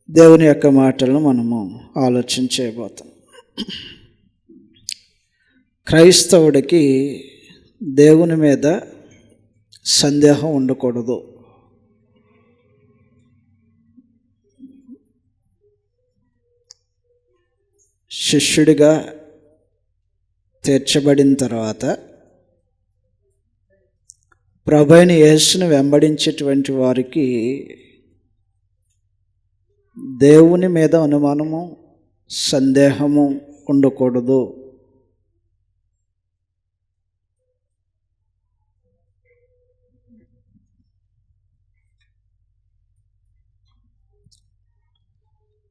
దేవుని యొక్క మాటలను మనము ఆలోచన చేయబోతాం. క్రైస్తవుడికి దేవుని మీద సందేహం ఉండకూడదు. శిష్యుడిగా తీర్చబడిన తర్వాత ప్రభువైన యేసును వెంబడించేటువంటి వారికి దేవుని మీద అనుమానము, సందేహము ఉండకూడదు.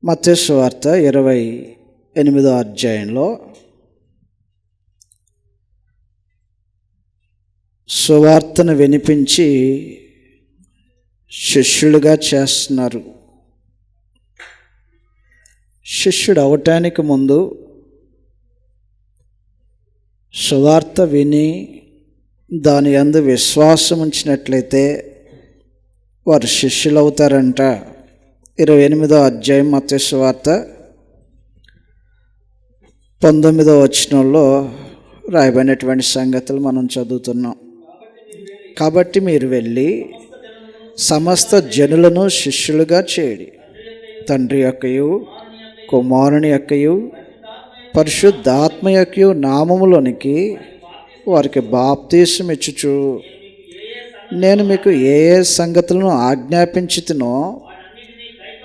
మత్తయి సువార్త 28వ అధ్యాయంలో సువార్తను వినిపించి శిష్యులుగా చేస్తున్నారు. శిష్యుడు అవటానికి ముందు సువార్త విని దాని యందు విశ్వాసం ఉంచినట్లయితే వారు శిష్యులు అవుతారంట. 28వ అధ్యాయం మత్తయి సువార్త 19వ వచనంలో రాయబడినటువంటి సంగతులు మనం చదువుతున్నాం. కాబట్టి మీరు వెళ్ళి సమస్త జనులను శిష్యులుగా చేయండి. తండ్రి యొక్కయు, కుమారుని యొక్కయు, పరిశుద్ధాత్మ యొక్కయు నామములోనికి వారికి బాప్తీసం ఇచ్చుచు నేను మీకు ఏ ఏ సంగతులను ఆజ్ఞాపించుతునో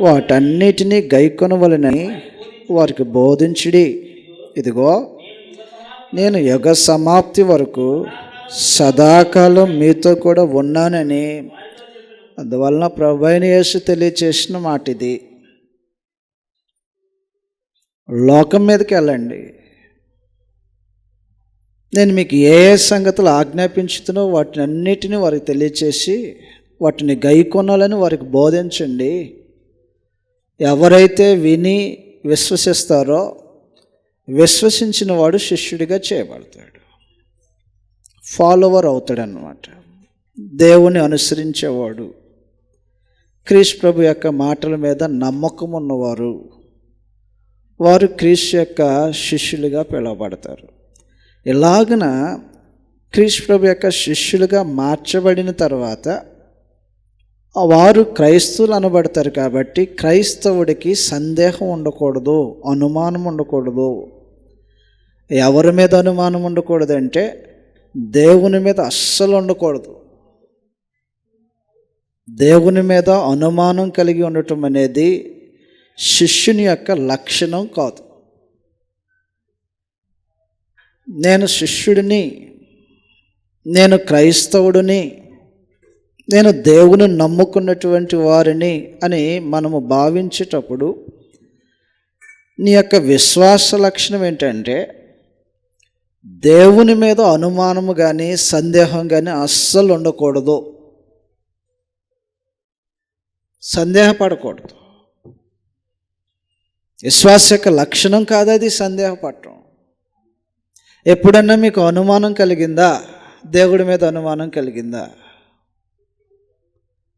వాటన్నిటినీ గైకొనవలెనని వారికి బోధించుడి. ఇదిగో నేను యుగ సమాప్తి వరకు సదాకాలం మీతో కూడా ఉన్నానని. అందువలన ప్రభువైన యేసు తెలియచేసిన మాట ఇది. లోకం మీదకి వెళ్ళండి, నేను మీకు ఏ ఏ సంగతులు ఆజ్ఞాపించుతున్నో వాటిని అన్నిటినీ వారికి తెలియచేసి వాటిని గైకొనాలని వారికి బోధించండి. ఎవరైతే విని విశ్వసిస్తారో విశ్వసించిన వాడు శిష్యుడిగా చేయబడతాడు, ఫాలోవర్ అవుతాడన్నమాట. దేవుని అనుసరించేవాడు, క్రీస్తు ప్రభు యొక్క మాటల మీద నమ్మకం ఉన్నవారు, వారు క్రీస్తు యొక్క శిష్యులుగా పిలువబడతారు. ఇలాగన క్రీస్తు ప్రభు యొక్క శిష్యులుగా మార్చబడిన తర్వాత వారు క్రైస్తవులు అనబడతారు. కాబట్టి క్రైస్తవుడికి సందేహం ఉండకూడదు, అనుమానం ఉండకూడదు. ఎవరి మీద అనుమానం ఉండకూడదు అంటే దేవుని మీద అస్సలు ఉండకూడదు. దేవుని మీద అనుమానం కలిగి ఉండటం అనేది శిష్యుని యొక్క లక్షణం కాదు. నేను శిష్యుడిని, నేను క్రైస్తవుడిని, నేను దేవుని నమ్ముకున్నటువంటి వారిని అని మనము భావించేటప్పుడు నీ యొక్క విశ్వాస లక్షణం ఏంటంటే దేవుని మీద అనుమానము కానీ సందేహం కానీ అస్సలు ఉండకూడదు, సందేహపడకూడదు. విశ్వాస యొక్క లక్షణం కాదు అది సందేహపడటం. ఎప్పుడన్నా మీకు అనుమానం కలిగిందా? దేవుడి మీద అనుమానం కలిగిందా?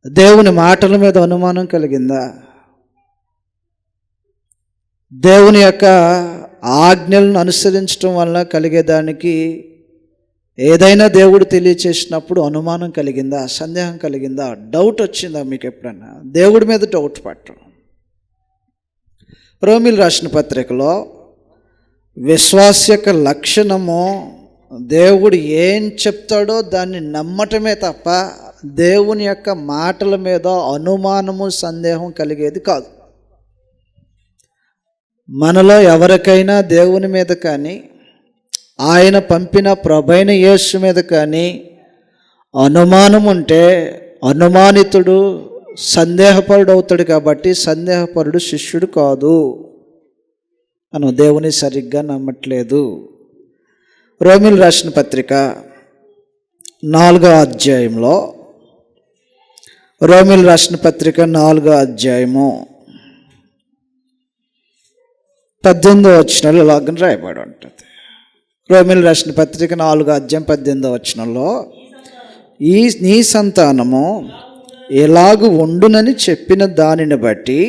దేవుని మాటల మీద అనుమానం కలిగిందా? దేవుని యొక్క ఆజ్ఞలను అనుసరించడం వలన కలిగేదానికి ఏదైనా దేవుడు తెలియచేసినప్పుడు అనుమానం కలిగిందా? సందేహం కలిగిందా? డౌట్ వచ్చిందా మీకు ఎప్పుడన్నా? దేవుడి మీద డౌట్ పట్టడం. రోమీలు రాసిన పత్రికలో విశ్వాస యొక్క లక్షణము దేవుడు ఏం చెప్తాడో దాన్ని నమ్మటమే తప్ప దేవుని యొక్క మాటల మీద అనుమానము సందేహం కలిగేది కాదు. మనలో ఎవరికైనా దేవుని మీద కానీ ఆయన పంపిన ప్రభువైన యేసు మీద కానీ అనుమానం ఉంటే అనుమానితుడు సందేహపరుడు అవుతాడు. కాబట్టి సందేహపరుడు శిష్యుడు కాదు. మనం దేవుని సరిగ్గా నమ్మట్లేదు. రోమీలు రాసిన పత్రిక 4వ అధ్యాయంలో, రోమీలు రాసిన పత్రిక 4వ అధ్యాయము 18వ వచనంలో ఇలాగ రాయబడి ఉంటుంది. రోమీలు రాసిన పత్రిక 4వ అధ్యాయం 18వ వచనంలో నీ సంతానము ఎలాగు ఉండునని చెప్పిన దానిని బట్టి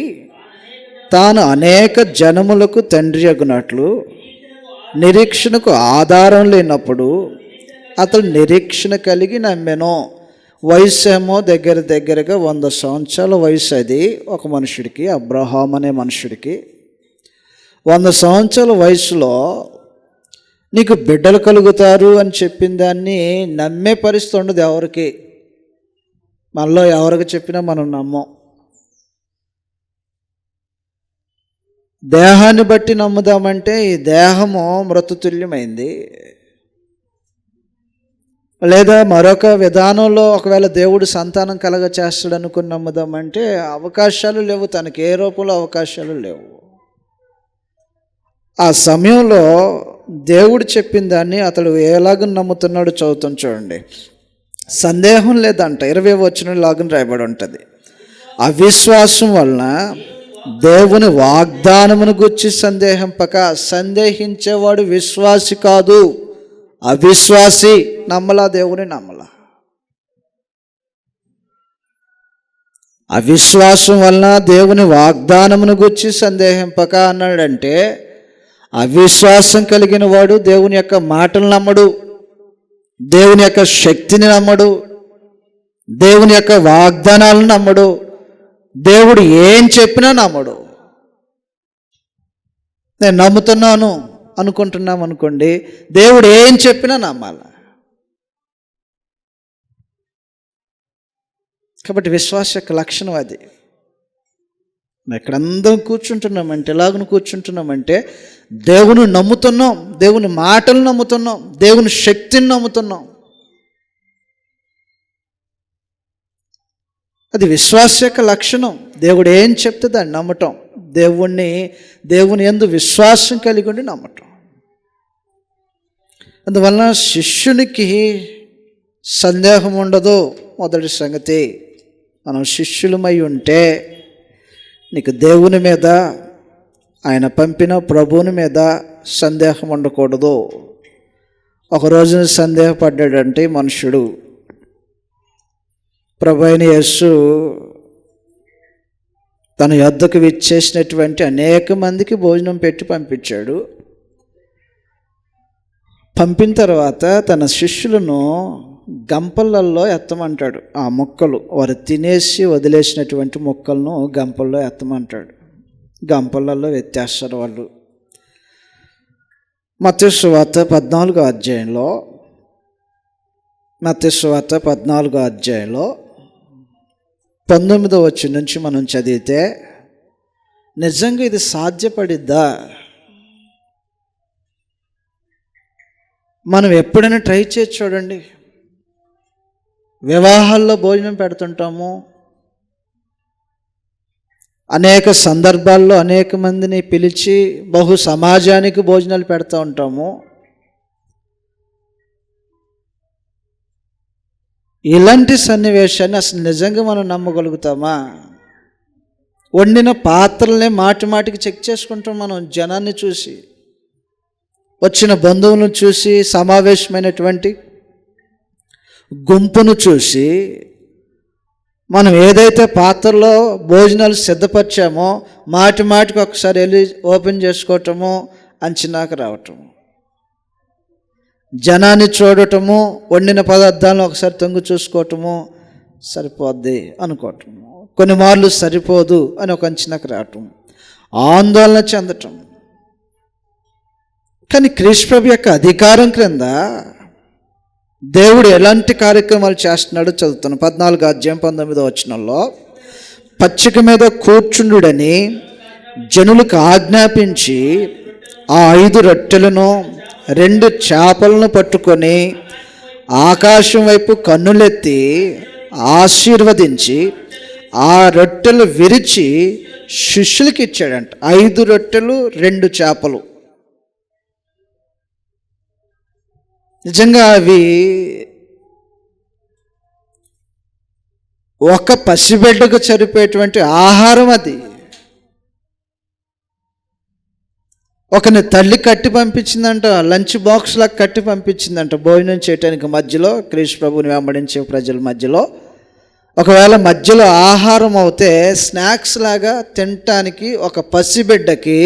తాను అనేక జనములకు తండ్రి అగునట్లు నిరీక్షణకు ఆధారం లేనప్పుడు అతడు నిరీక్షణ కలిగి నమ్మెను. వయసు ఏమో దగ్గరగా 100 సంవత్సరాల వయసు. అది ఒక మనుషుడికి, అబ్రహాం అనే మనుషుడికి 100 సంవత్సరాల వయసులో నీకు బిడ్డలు కలుగుతారు అని చెప్పిన దాన్ని నమ్మే పరిస్థితి ఉండదు ఎవరికి. మనలో ఎవరికి చెప్పినా మనం నమ్మం. దేహాన్ని బట్టి నమ్ముదామంటే ఈ దేహము మృతతుల్యమైంది. లేదా మరొక విధానంలో ఒకవేళ దేవుడు సంతానం కలగ చేస్తాడు అనుకుని నమ్ముదామంటే అవకాశాలు లేవు, తనకి ఏ రూపంలో అవకాశాలు లేవు. ఆ సమయంలో దేవుడు చెప్పిన దాన్ని అతడు ఎలాగ నమ్ముతున్నాడు చదువుతాం చూడండి. సందేహం లేదంట. 20వ వచనం లాగా రాయబడి ఉంటుంది. అవిశ్వాసం వలన దేవుని వాగ్దానమును గురించి సందేహింపక, సందేహించేవాడు విశ్వాసి కాదు, అవిశ్వాసి. నమ్మలా, దేవుని నమ్మలా. అవిశ్వాసం వలన దేవుని వాగ్దానమును గురించి సందేహింపక అన్నాడంటే అవిశ్వాసం కలిగిన వాడు దేవుని యొక్క మాటలు నమ్మడు, దేవుని యొక్క శక్తిని నమ్మడు, దేవుని యొక్క వాగ్దానాలను నమ్మడు, దేవుడు ఏం చెప్పినా నమ్మడు. నేను నమ్ముతున్నాను అనుకుంటున్నాం అనుకోండి, దేవుడు ఏం చెప్పినా నమ్మాల. కాబట్టి విశ్వాస యొక్క లక్షణం అది. ఎక్కడందరం కూర్చుంటున్నామంటే, ఎలాగను కూర్చుంటున్నామంటే దేవుని నమ్ముతున్నాం, దేవుని మాటలు నమ్ముతున్నాం, దేవుని శక్తిని నమ్ముతున్నాం. అది విశ్వాస యొక్క లక్షణం. దేవుడు ఏం చెప్తే దాన్ని నమ్మటం, దేవుని యందు విశ్వాసం కలిగి ఉండి నమ్మటం. అందువలన శిష్యునికి సందేహం ఉండదు. మొదటి సంగతి, మనం శిష్యులమై ఉంటే నీకు దేవుని మీద, ఆయన పంపిన ప్రభువుని మీద సందేహం ఉండకూడదు. ఒక రోజున సందేహపడ్డాడంటే మనుషుడు. ప్రభు అయిన యేసు తన యొద్దకు విచ్చేసినటువంటి అనేక మందికి భోజనం పెట్టి పంపించాడు. పంపిన తర్వాత తన శిష్యులను గంపలలో ఎత్తమంటాడు. ఆ మొక్కలు వారు తినేసి వదిలేసినటువంటి మొక్కలను గంపల్లో ఎత్తమంటాడు. గంపలలో ఎత్తేస్తారు వాళ్ళు. మత్తయి సువార్త 14వ అధ్యాయంలో 19వ వచనం నుంచి మనం చదివితే నిజంగా ఇది సాధ్యపడిద్దా? మనం ఎప్పుడైనా ట్రై చేసి చూడండి. వివాహాల్లో భోజనం పెడుతుంటాము, అనేక సందర్భాల్లో అనేక మందిని పిలిచి బహు సమాజానికి భోజనాలు పెడుతూ ఉంటాము. ఇలాంటి సన్నివేశాన్ని అసలు నిజంగా మనం నమ్మగలుగుతామా? వండిన పాత్రలనే మాటికి చెక్ చేసుకుంటాం మనం. జనాన్ని చూసి, వచ్చిన బంధువులను చూసి, సమావేశమైనటువంటి గుంపును చూసి, మనం ఏదైతే పాత్రలో భోజనాలు సిద్ధపరిచామో మాటికి ఒకసారి వెళ్ళి ఓపెన్ చేసుకోవటము, అంచనాకు రావటము, జనాన్ని చూడటము, వండిన పదార్థాలను ఒకసారి తొంగి చూసుకోవటము, సరిపోద్ది అనుకోవటము, కొన్ని మార్లు సరిపోదు అని ఒక అంచనాకు రావటం, ఆందోళన చెందటం. కానీ క్రీస్తు ప్రభు యొక్క అధికారం క్రింద దేవుడు ఎలాంటి కార్యక్రమాలు చేస్తున్నాడో చదువుతాను. 14వ అధ్యాయం 19వ వచనంలో, పచ్చిక మీద కూర్చుండుడని జనులకు ఆజ్ఞాపించి ఆ 5 రొట్టెలను 2 చేపలను పట్టుకొని ఆకాశం వైపు కన్నులెత్తి ఆశీర్వదించి ఆ రొట్టెలు విరిచి శిష్యులకి ఇచ్చాడంట. 5 రొట్టెలు 2 చేపలు. నిజంగా అవి ఒక పసిబిడ్డకు సరిపోయేటువంటి ఆహారం. అది ఒకని తల్లి కట్టి పంపించిందంట, లంచ్ బాక్స్లా కట్టి పంపించిందంట భోజనం చేయడానికి. మధ్యలో క్రీస్తు ప్రభుని వెంబడించే ప్రజల మధ్యలో ఒకవేళ మధ్యలో ఆహారం అవుతే స్నాక్స్ లాగా తినటానికి ఒక పసిబిడ్డకి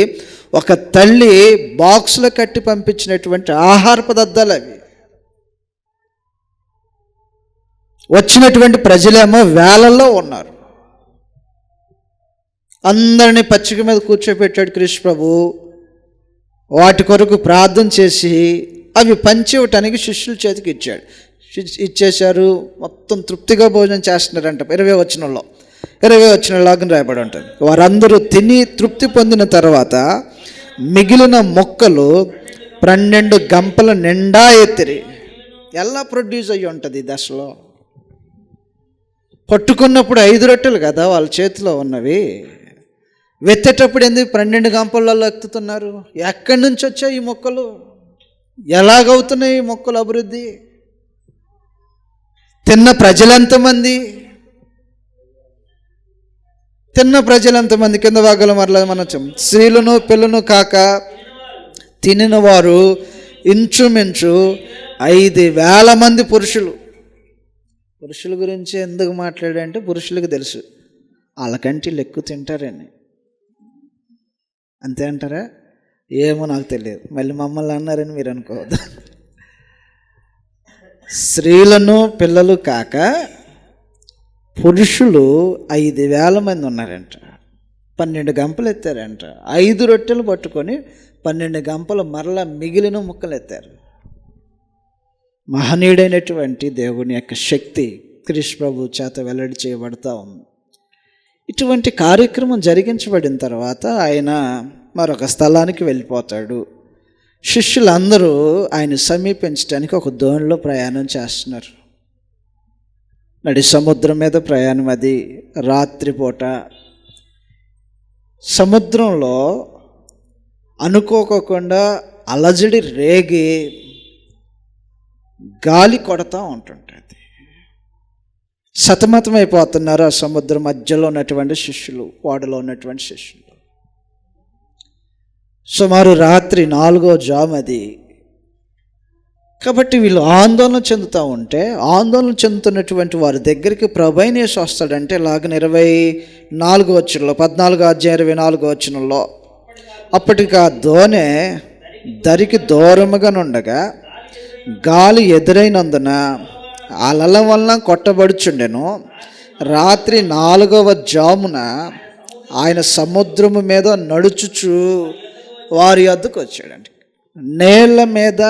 ఒక తల్లి బాక్స్లో కట్టి పంపించినటువంటి ఆహార పదార్థాలు అవి. వచ్చినటువంటి ప్రజలేమో వేలల్లో ఉన్నారు. అందరినీ పచ్చిక మీద కూర్చోబెట్టాడు కృష్ణ ప్రభు. వాటి కొరకు ప్రార్థన చేసి అవి పంచి ఇవ్వటానికి శిష్యుల చేతికి ఇచ్చాడు. ఇచ్చేశారు. మొత్తం తృప్తిగా భోజనం చేస్తున్నారంట. 20వ వచనంలో రాయబడి ఉంటుంది. వారందరూ తిని తృప్తి పొందిన తర్వాత మిగిలిన మొక్కలు 12 గంపల నిండా ఎత్తిరి. ఎలా ప్రొడ్యూస్ అయ్యి ఉంటుంది దశలో? పట్టుకున్నప్పుడు 5 రొట్టెలు కదా వాళ్ళ చేతిలో ఉన్నవి. వెత్తేటప్పుడు ఎందుకు 12 గంపలలో ఎత్తుతున్నారు? ఎక్కడి నుంచి వచ్చాయి ఈ మొక్కలు? ఎలాగవుతున్నాయి ఈ మొక్కలు అభివృద్ధి? తిన్న ప్రజలెంతమంది? కింద భాగంలో మరలా మనం స్త్రీలను పిల్లను కాక తినిన వారు ఇంచుమించు 5,000 మంది పురుషులు. పురుషుల గురించి ఎందుకు మాట్లాడంటే పురుషులకు తెలుసు వాళ్ళకంటే వీళ్ళు ఎక్కువ తింటారని. అంతే అంటారా? ఏమో నాకు తెలియదు. మళ్ళీ మమ్మల్ని అన్నారని మీరు అనుకోవద్దు. స్త్రీలను పిల్లలు కాక పురుషులు 5,000 మంది ఉన్నారంట. 12 గంపలు ఎత్తారంట. 5 రొట్టెలు పట్టుకొని 12 గంపలు మరలా మిగిలిన ముక్కలు ఎత్తారు. మహనీయుడైనటువంటి దేవుని యొక్క శక్తి కృష్ణ ప్రభు చేత వెల్లడి చేయబడతా ఉంది. ఇటువంటి కార్యక్రమం జరిగించబడిన తర్వాత ఆయన మరొక స్థలానికి వెళ్ళిపోతాడు. శిష్యులందరూ ఆయన సమీపించడానికి ఒక దోణిలో ప్రయాణం చేస్తున్నారు. నడి సముద్రం మీద ప్రయాణం. అది రాత్రిపూట. సముద్రంలో అనుకోకుండా అలజడి రేగి గాలి కొడతా ఉంటుంటుంది. సతమతమైపోతున్నారు ఆ సముద్రం మధ్యలో ఉన్నటువంటి శిష్యులు, ఓడలో ఉన్నటువంటి శిష్యులు. సుమారు రాత్రి 4వ జాము అది. కాబట్టి వీళ్ళు ఆందోళన చెందుతూ ఉంటే, ఆందోళన చెందుతున్నటువంటి వారి దగ్గరికి ప్రభువైన యేసు వస్తాడంటే ఇలాగ 24వ వచనంలో 14వ అధ్యాయం 24వ వచనంలో అప్పటికి ఆ దోణె దరికి దూరముగా నుండగా గాలి ఎదురైనందున అలల వలన కొట్టబడుచుండెను. రాత్రి 4వ జామున ఆయన సముద్రము మీద నడుచుచు వారి వద్దకు వచ్చాడండి. నేల మీద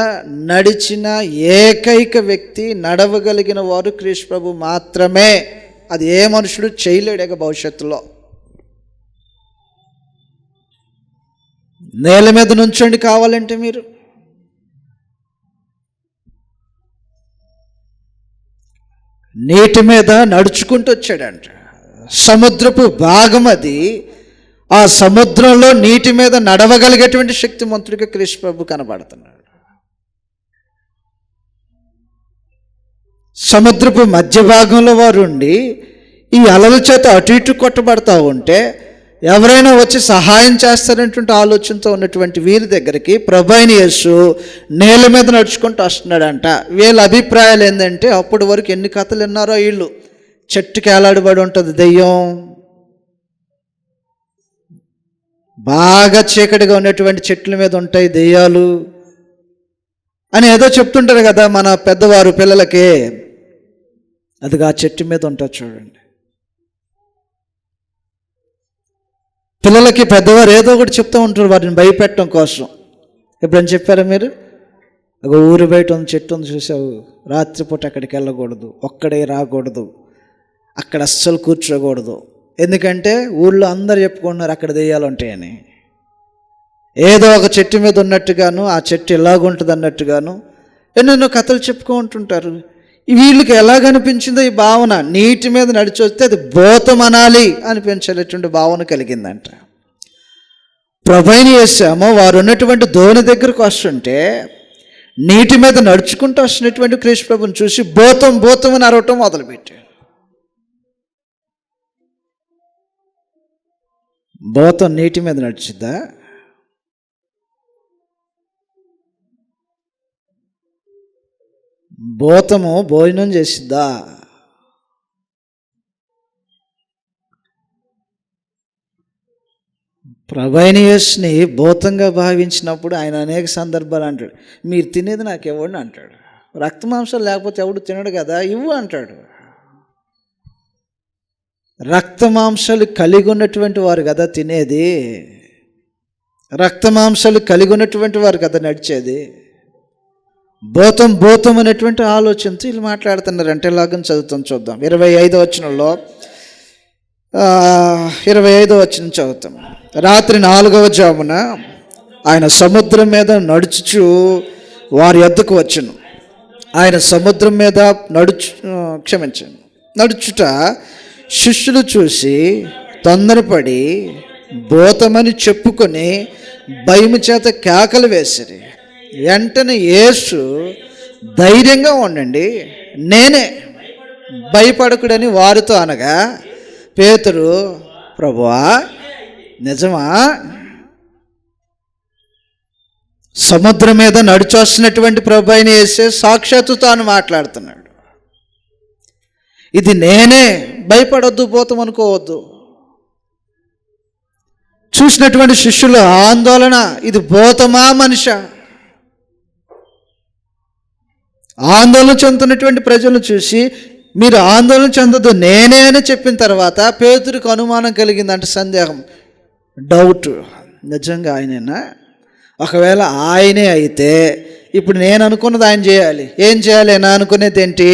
నడిచిన ఏకైక వ్యక్తి, నడవగలిగిన వారు కృష్ణ ప్రభు మాత్రమే. అది ఏ మనుషుడు చేయలేడేగా భవిష్యత్తులో. నేల మీద నుంచండి కావాలంటే మీరు. నీటి మీద నడుచుకుంటూ వచ్చాడంట. సముద్రపు భాగం అది. ఆ సముద్రంలో నీటి మీద నడవగలిగేటువంటి శక్తిమంతుడిగా కృష్ణ ప్రభు కనబడుతున్నాడు. సముద్రపు మధ్య భాగంలో వారు ఉండి ఈ అలల చేత అటు ఇటు కొట్టబడతా ఉంటే ఎవరైనా వచ్చి సహాయం చేస్తారనేటువంటి ఆలోచనతో ఉన్నటువంటి వీరి దగ్గరికి ప్రభువైన యేసు నేల మీద నడుచుకుంటూ వస్తున్నాడంట. వీళ్ళ అభిప్రాయాలు ఏంటంటే, అప్పటి వరకు ఎన్ని కథలు విన్నారో వీళ్ళు. చెట్టుకి ఏలాడబడి ఉంటుంది దెయ్యం, బాగా చీకటిగా ఉన్నటువంటి చెట్ల మీద ఉంటాయి దెయ్యాలు అని ఏదో చెప్తుంటారు కదా మన పెద్దవారు పిల్లలకి. అదిగా ఆ చెట్టు మీద ఉంటుంది చూడండి. పిల్లలకి పెద్దవారు ఏదో ఒకటి చెప్తూ ఉంటారు వారిని భయపెట్టడం కోసం. ఎప్పుడని చెప్పారా మీరు? ఒక ఊరు బయట ఉంది, చెట్టు ఉంది చూసావు, రాత్రిపూట అక్కడికి వెళ్ళకూడదు, ఒక్కడే రాకూడదు, అక్కడ అస్సలు కూర్చోకూడదు. ఎందుకంటే ఊళ్ళో అందరు చెప్పుకుంటున్నారు అక్కడ దెయ్యాలు ఉంటాయని. ఏదో ఒక చెట్టు మీద ఉన్నట్టుగాను, ఆ చెట్టు ఎలాగుంటుంది అన్నట్టుగాను ఎన్నెన్నో కథలు చెప్పుకుంటుంటారు. వీళ్ళకి ఎలాగనిపించిందో ఈ భావన, నీటి మీద నడిచి వస్తే అది భూతం అనాలి అనిపించేటటువంటి భావన కలిగిందంట. ప్రభువైన యేసు వారు ఉన్నటువంటి దోణి దగ్గరకు వస్తుంటే నీటి మీద నడుచుకుంటూ వస్తున్నటువంటి కృష్ణ ప్రభుని చూసి భూతం భూతం అని అరవటం మొదలుపెట్టాడు. భూతం నీటి మీద నడిచిద్దా? భూతము భోజనం చేసిద్దా? ప్రభువైన యేసుని భూతంగా భావించినప్పుడు ఆయన అనేక సందర్భాలు అంటాడు, మీరు తినేది నాకు ఇవ్వండి అంటాడు. రక్తమాంసాలు లేకపోతే ఎవడు తినడు కదా, ఇవ్వు అంటాడు. రక్తమాంసాలు కలిగి ఉన్నటువంటి వారు కదా తినేది, రక్తమాంసాలు కలిగి ఉన్నటువంటి వారు కదా నడిచేది. భూతం అనేటువంటి ఆలోచనతో వీళ్ళు మాట్లాడుతున్నారు. అంటే లాగా చదువుతాం, చూద్దాం. 25వ వచనంలో 25వ వచనం చదువుతాం. రాత్రి 4వ జామున ఆయన సముద్రం మీద నడుచుచు వారి యొద్దకు వచ్చును. ఆయన సముద్రం మీద నడుచుట శిష్యులు చూసి తొందరపడి భూతమని చెప్పుకొని భయము చేత కేకలు వేసిరి. వెంటనే యేసు ధైర్యంగా ఉండండి, నేనే, భయపడకుడని వారితో అనగా, పేతురు, ప్రభువా నిజమా? సముద్రం మీద నడిచొస్తున్నటువంటి ప్రభు అయిన యేసే సాక్షాత్తు తాను మాట్లాడుతున్నాడు. ఇది నేనే, భయపడొద్దు, భూతం అనుకోవద్దు. చూసినటువంటి శిష్యుల ఆందోళన, ఇది భూతమా మనిషా? ఆందోళన చెందుతున్నటువంటి ప్రజలను చూసి మీరు ఆందోళన చెందదు, నేనే అని చెప్పిన తర్వాత పేతురికి అనుమానం కలిగిందంటే, సందేహం, డౌట్, నిజంగా ఆయనేనా? ఒకవేళ ఆయనే అయితే ఇప్పుడు నేను అనుకున్నది ఆయన చేయాలి. ఏం చేయాలి? నా అనుకునేది ఏంటి?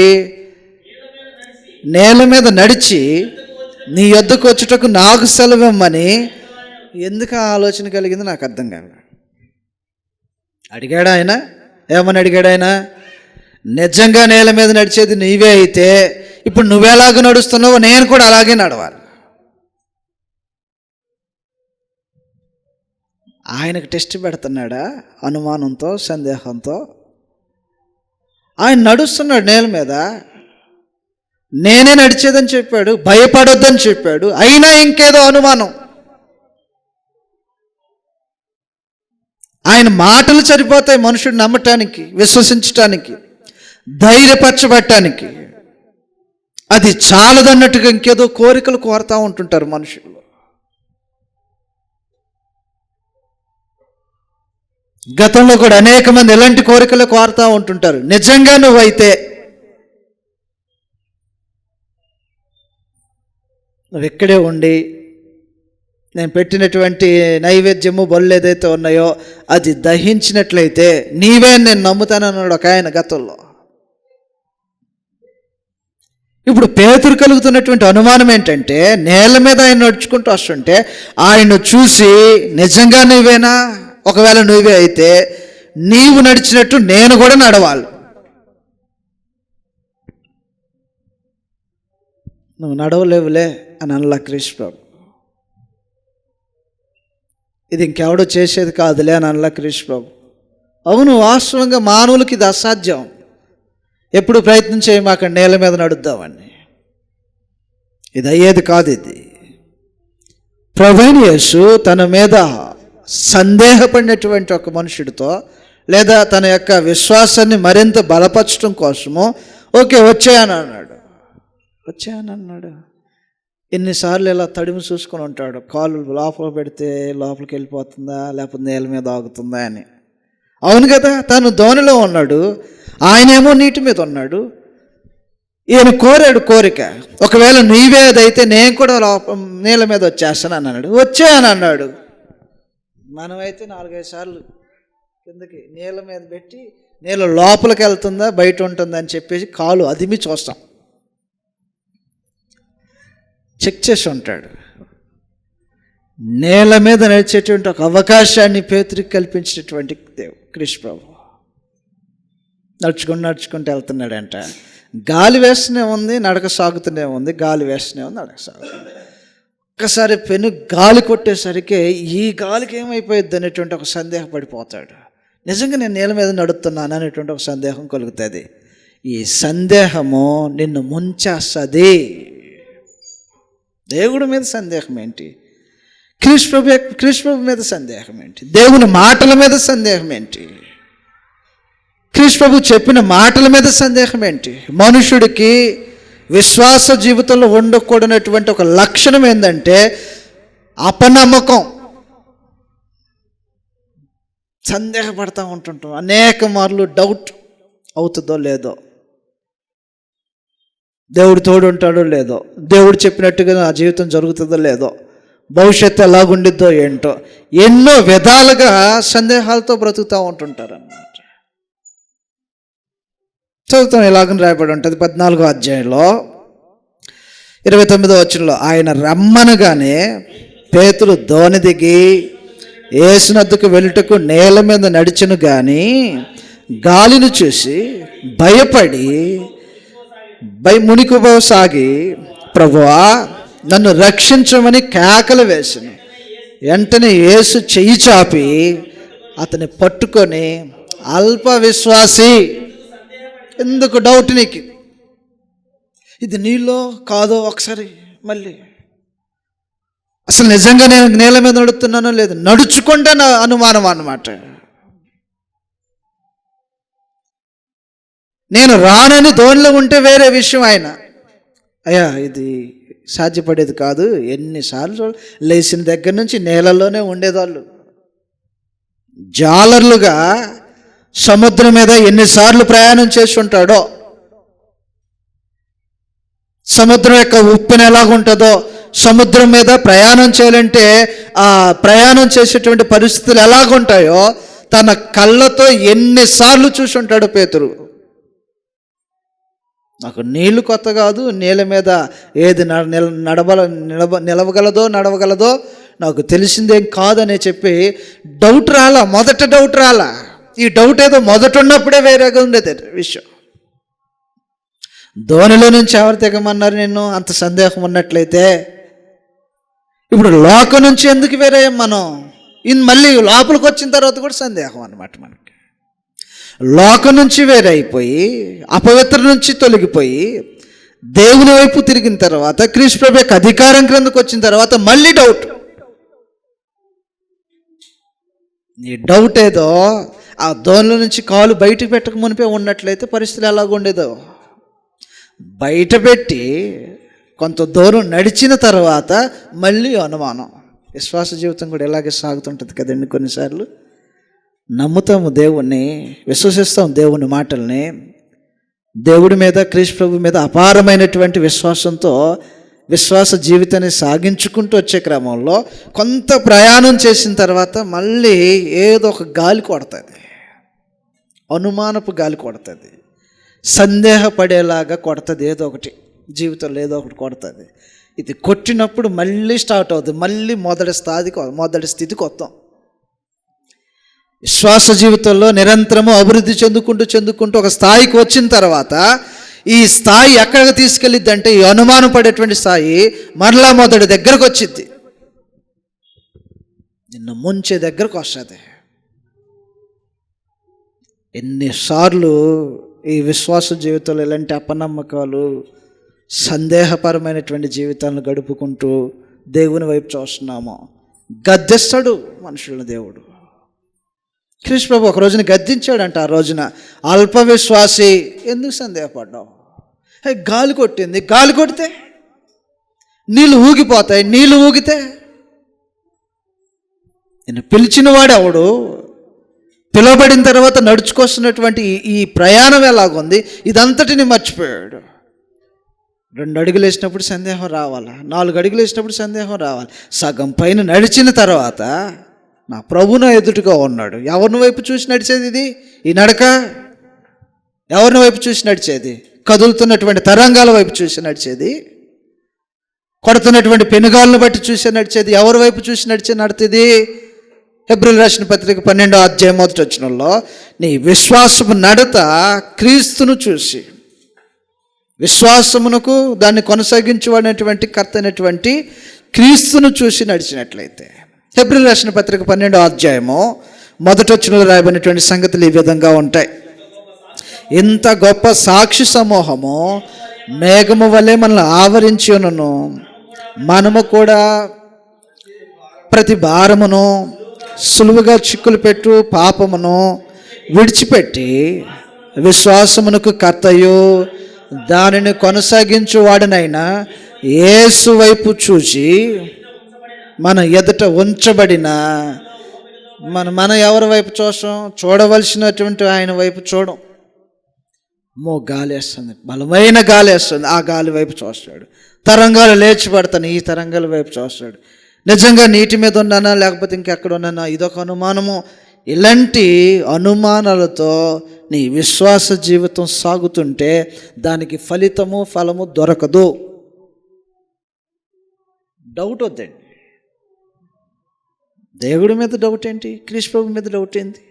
నేల మీద నడిచి నీ యొద్దకు వచ్చుటకు నాకు సెలవిమ్మని. ఎందుకు ఆ ఆలోచన కలిగింది నాకు అర్థం కాదు. అడిగాడు ఆయన, ఏమని అడిగాడు ఆయన? నిజంగా నేల మీద నడిచేది నీవే అయితే ఇప్పుడు నువ్వెలాగ నడుస్తున్నావో నేను కూడా అలాగే నడవాలి. ఆయనకు టెస్ట్ పెడుతున్నాడా? అనుమానంతో, సందేహంతో. ఆయన నడుస్తున్నాడు నేల మీద, నేనే నడిచేదని చెప్పాడు, భయపడొద్దని చెప్పాడు, అయినా ఇంకేదో అనుమానం. ఆయన మాటలు సరిపోతాయి మనుషుడు నమ్మటానికి, విశ్వసించటానికి, ధైర్యపరచబట్టానికి. అది చాలదన్నట్టుగా ఇంకేదో కోరికలు కోరుతూ ఉంటుంటారు మనుషులు. గతంలో కూడా అనేక మంది ఎలాంటి కోరికలు కోరుతూ ఉంటుంటారు. నిజంగా నువ్వైతే, నువ్వు ఇక్కడే ఉండి నేను పెట్టినటువంటి నైవేద్యము, బళ్ళు ఏదైతే ఉన్నాయో అది దహించినట్లయితే నీవే నేను నమ్ముతానన్నాడు ఒక ఆయన గతంలో. ఇప్పుడు పేతురు కలుగుతున్నటువంటి అనుమానం ఏంటంటే, నేల మీద ఆయన నడుచుకుంటూ వస్తుంటే ఆయన చూసి నిజంగా నువ్వేనా? ఒకవేళ నువ్వే అయితే నీవు నడిచినట్టు నేను కూడా నడవాలి. నువ్వు నడవలేవులే అని అనలా కృష్ణ ప్రభు. ఇది ఇంకెవడో చేసేది కాదులే అని అనలా కృష్ణ ప్రభు. అవును, వాస్తవంగా మానవులకి ఇది అసాధ్యం. ఎప్పుడు ప్రయత్నం చేయమాక నేల మీద నడుద్దామని, ఇది అయ్యేది కాదు. ఇది ప్రభువైన యేసు తన మీద సందేహపడినటువంటి ఒక మనుషుడితో, లేదా తన యొక్క విశ్వాసాన్ని మరింత బలపరచడం కోసము, ఓకే వచ్చాయని. ఎన్నిసార్లు ఇలా తడిమి చూసుకొని ఉంటాడు, కాలు లోపల పెడితే లోపలికి వెళ్ళిపోతుందా లేకపోతే నేల మీద ఆగుతుందా అని. అవును కదా, తను ధోనిలో ఉన్నాడు, ఆయనేమో నీటి మీద ఉన్నాడు. ఈయన కోరాడు కోరిక, ఒకవేళ నీవేదైతే నేను కూడా నీళ్ళ మీద వచ్చేస్తాను అన్నాడు. వచ్చాయని అన్నాడు. మనమైతే 4-5 సార్లు కిందకి నీళ్ళ మీద పెట్టి నీళ్ళ లోపలికి వెళ్తుందా బయట ఉంటుందా అని చెప్పేసి కాలు అదిమి చూస్తాం, చెక్ చేసి ఉంటాడు. నేల మీద నడిచేటువంటి ఒక అవకాశాన్ని పేతురికి కల్పించినటువంటి కృష్ణ ప్రభు నడుచుకుంటూ వెళ్తున్నాడంట. గాలి వేస్తూనే ఉంది, నడక సాగుతూనే ఉంది, గాలి వేస్తూనే ఉంది, నడక సాగుతుంది. ఒక్కసారి పెను గాలి కొట్టేసరికి ఈ గాలికి ఏమైపోయింది అనేటువంటి ఒక సందేహపడిపోతాడు. నిజంగా నేను నేల మీద నడుస్తున్నాను అనేటువంటి ఒక సందేహం కలుగుతుంది. ఈ సందేహము నిన్ను ముంచేస్తుంది. దేవుడి మీద సందేహం ఏంటి? కృష్ణ ప్రభు మీద సందేహం ఏంటి? దేవుని మాటల మీద సందేహం ఏంటి? కృష్ణ ప్రభు చెప్పిన మాటల మీద సందేహం ఏంటి? మనుషుడికి విశ్వాస జీవితంలో ఉండకూడనటువంటి ఒక లక్షణం ఏంటంటే అపనమ్మకం. సందేహపడతా ఉంటుంటాం. అనేక మార్లు డౌట్ అవుతుందో లేదో, దేవుడు తోడు ఉంటాడో లేదో, దేవుడు చెప్పినట్టుగా నా జీవితం జరుగుతుందో లేదో, భవిష్యత్తు ఎలాగుండిద్దో ఏంటో, ఎన్నో విధాలుగా సందేహాలతో బ్రతుకుతూ ఉంటుంటారు అన్నమాట. చదువుతాం, ఇలాగని రాయబడి ఉంటుంది 14వ అధ్యాయంలో 29వ వచనంలో, ఆయన రమ్మనగానే పేతురు దోణి దిగి యేసునద్దకు వెళ్ళుటకు నేల మీద నడిచెను గాని గాలిని చూసి భయపడి మునిగిపోసాగి, ప్రభువా నన్ను రక్షించమని కేకలు వేసెను. వెంటనే యేసు చెయ్యి చాపి అతన్ని పట్టుకొని, అల్ప విశ్వాసి, ఎందుకు డౌట్ నీకు? ఇది నీలో కాదో ఒకసారి మళ్ళీ, అసలు నిజంగా నేను నేల మీద నడుస్తున్నానో లేదు, నడుచుకుంటే నా అనుమానం అన్నమాట. నేను రానని దోణిలో ఉంటే వేరే విషయం. ఆయన అయ్యా ఇది సాధ్యపడేది కాదు. ఎన్నిసార్లు లేచిన దగ్గర నుంచి నేలలోనే ఉండేవాళ్ళు. జాలర్లుగా సముద్రం మీద ఎన్నిసార్లు ప్రయాణం చేసి ఉంటాడో, సముద్రం యొక్క ఉప్పెన ఎలాగుంటుందో, సముద్రం మీద ప్రయాణం చేయాలంటే ఆ ప్రయాణం చేసేటువంటి పరిస్థితులు ఎలాగుంటాయో తన కళ్ళతో ఎన్నిసార్లు చూసి ఉంటాడు పేతురు. నాకు నీళ్లు కొత్త కాదు, నీళ్ళ మీద ఏది నిలవగలదో నడవగలదో నాకు తెలిసిందేం కాదని చెప్పి డౌట్ రాలా. మొదట డౌట్ రాలా. ఈ డౌట్ ఏదో మొదట ఉన్నప్పుడే వేరేగా ఉండేది విషయం. ధోనిలో నుంచి ఎవరు తెగమన్నారు నిన్ను? అంత సందేహం ఉన్నట్లయితే ఇప్పుడు లోకం నుంచి ఎందుకు వేరే మనం? మళ్ళీ లోపలికి వచ్చిన తర్వాత కూడా సందేహం అన్నమాట. మనకి లోకం నుంచి వేరే అయిపోయి, అపవిత్ర నుంచి తొలగిపోయి, దేవుని వైపు తిరిగిన తర్వాత, క్రీస్తు ప్రభు యొక్క అధికారం క్రిందకు వచ్చిన తర్వాత మళ్ళీ డౌట్. నీ డౌట్ ఏదో ఆ దోణిలో నుంచి కాలు బయటకు పెట్టక మునిపే ఉన్నట్లయితే పరిస్థితులు ఎలాగుండేదో. బయట పెట్టి కొంత దూరం నడిచిన తర్వాత మళ్ళీ అనుమానం. విశ్వాస జీవితం కూడా ఇలాగే సాగుతుంటుంది కదండి. కొన్నిసార్లు నమ్ముతాము దేవుణ్ణి, విశ్వసిస్తాం దేవుని మాటల్ని, దేవుడి మీద క్రీస్తు ప్రభు మీద అపారమైనటువంటి విశ్వాసంతో విశ్వాస జీవితాన్ని సాగించుకుంటూ వచ్చే క్రమంలో కొంత ప్రయాణం చేసిన తర్వాత మళ్ళీ ఏదో ఒక గాలి కొడుతుంది, అనుమానపు గాలి కొడుతుంది, సందేహపడేలాగా కొడుతుంది. ఏదో ఒకటి జీవితంలో ఏదో ఒకటి కొడుతుంది. ఇది కొట్టినప్పుడు మళ్ళీ స్టార్ట్ అవుతుంది, మళ్ళీ మొదటి స్థితికి వస్తాం. విశ్వాస జీవితంలో నిరంతరము అభివృద్ధి చెందుకుంటూ ఒక స్థాయికి వచ్చిన తర్వాత ఈ స్థాయి ఎక్కడికి తీసుకెళ్ళిద్ది అంటే, ఈ అనుమానం పడేటువంటి స్థాయి మరలా మొదటి దగ్గరకు వచ్చింది, నిన్ను ముంచే దగ్గరకు వస్తుంది. ఎన్నిసార్లు ఈ విశ్వాస జీవితంలో ఇలాంటి అపనమ్మకాలు, సందేహపరమైనటువంటి జీవితాలను గడుపుకుంటూ దేవుని వైపు చూస్తున్నామో. గద్దెస్తాడు మనుషులను దేవుడు. క్రీస్తు ప్రభు ఒక రోజున గద్దించాడంట. ఆ రోజున అల్ప విశ్వాసి, ఎందుకు సందేహపడ్డావు? గాలి కొట్టింది, గాలి కొడితే నీళ్ళు ఊగిపోతాయి, నీళ్ళు ఊగితే నేను పిలిచిన వాడు ఎవడు? పిలువబడిన తర్వాత నడుచుకొస్తున్నటువంటి ఈ ప్రయాణం ఎలాగుంది, ఇదంతటిని మర్చిపోయాడు. 2 అడుగులు వేసినప్పుడు సందేహం రావాలి, 4 అడుగులు వేసినప్పుడు సందేహం రావాలి. సగం పైన నడిచిన తర్వాత నా ప్రభు నా ఎదుటిగా ఉన్నాడు. ఎవరిని వైపు చూసి నడిచేది ఇది? ఈ నడక ఎవరిని వైపు చూసి నడిచేది? కదులుతున్నటువంటి తరంగాల వైపు చూసి నడిచేది, కొడుతున్నటువంటి పెనుగాలను బట్టి చూసి నడిచేది, ఎవరి వైపు చూసి నడుతుంది? హెబ్రీయులకు రాసిన పత్రిక 12వ అధ్యాయం 1వ వచనంలో, నీ విశ్వాసము నడత క్రీస్తును చూసి, విశ్వాసమునకు దాన్ని కొనసాగించువాడైనటువంటి కర్త అయినటువంటి క్రీస్తును చూసి నడిచినట్లయితే. హెబ్రీయులకు రాసిన పత్రిక 12వ అధ్యాయము 1వ వచనంలో రాయబడినటువంటి సంగతులు ఈ విధంగా ఉంటాయి. ఇంత గొప్ప సాక్షి సమూహము మేఘము వలె మనల్ని ఆవరించి ఉన్నను, మనము కూడా ప్రతి భారమును, సులువుగా చిక్కులు పెట్టు పాపమును విడిచిపెట్టి విశ్వాసమునకు కర్తయు దానిని కొనసాగించువాడనైనా యేసు వైపు చూచి మన ఎదుట ఉంచబడిన మనం ఎవరి వైపు చూస్తాం? చూడవలసినటువంటి ఆయన వైపు చూడం. గాలి వేస్తుంది, బలమైన గాలి వేస్తుంది, ఆ గాలి వైపు చూస్తాడు. తరంగాలు లేచి పడతాను, ఈ తరంగాల వైపు చూస్తాడు. నిజంగా నీటి మీద ఉన్నానా లేకపోతే ఇంకెక్కడ ఉన్నానా, ఇదొక అనుమానము. ఇలాంటి అనుమానాలతో నీ విశ్వాస జీవితం సాగుతుంటే దానికి ఫలము దొరకదు. డౌట్ వద్దండి. దేవుడి మీద డౌట్ ఏంటి? క్రీస్తు ప్రభు మీద డౌట్ ఏంటి?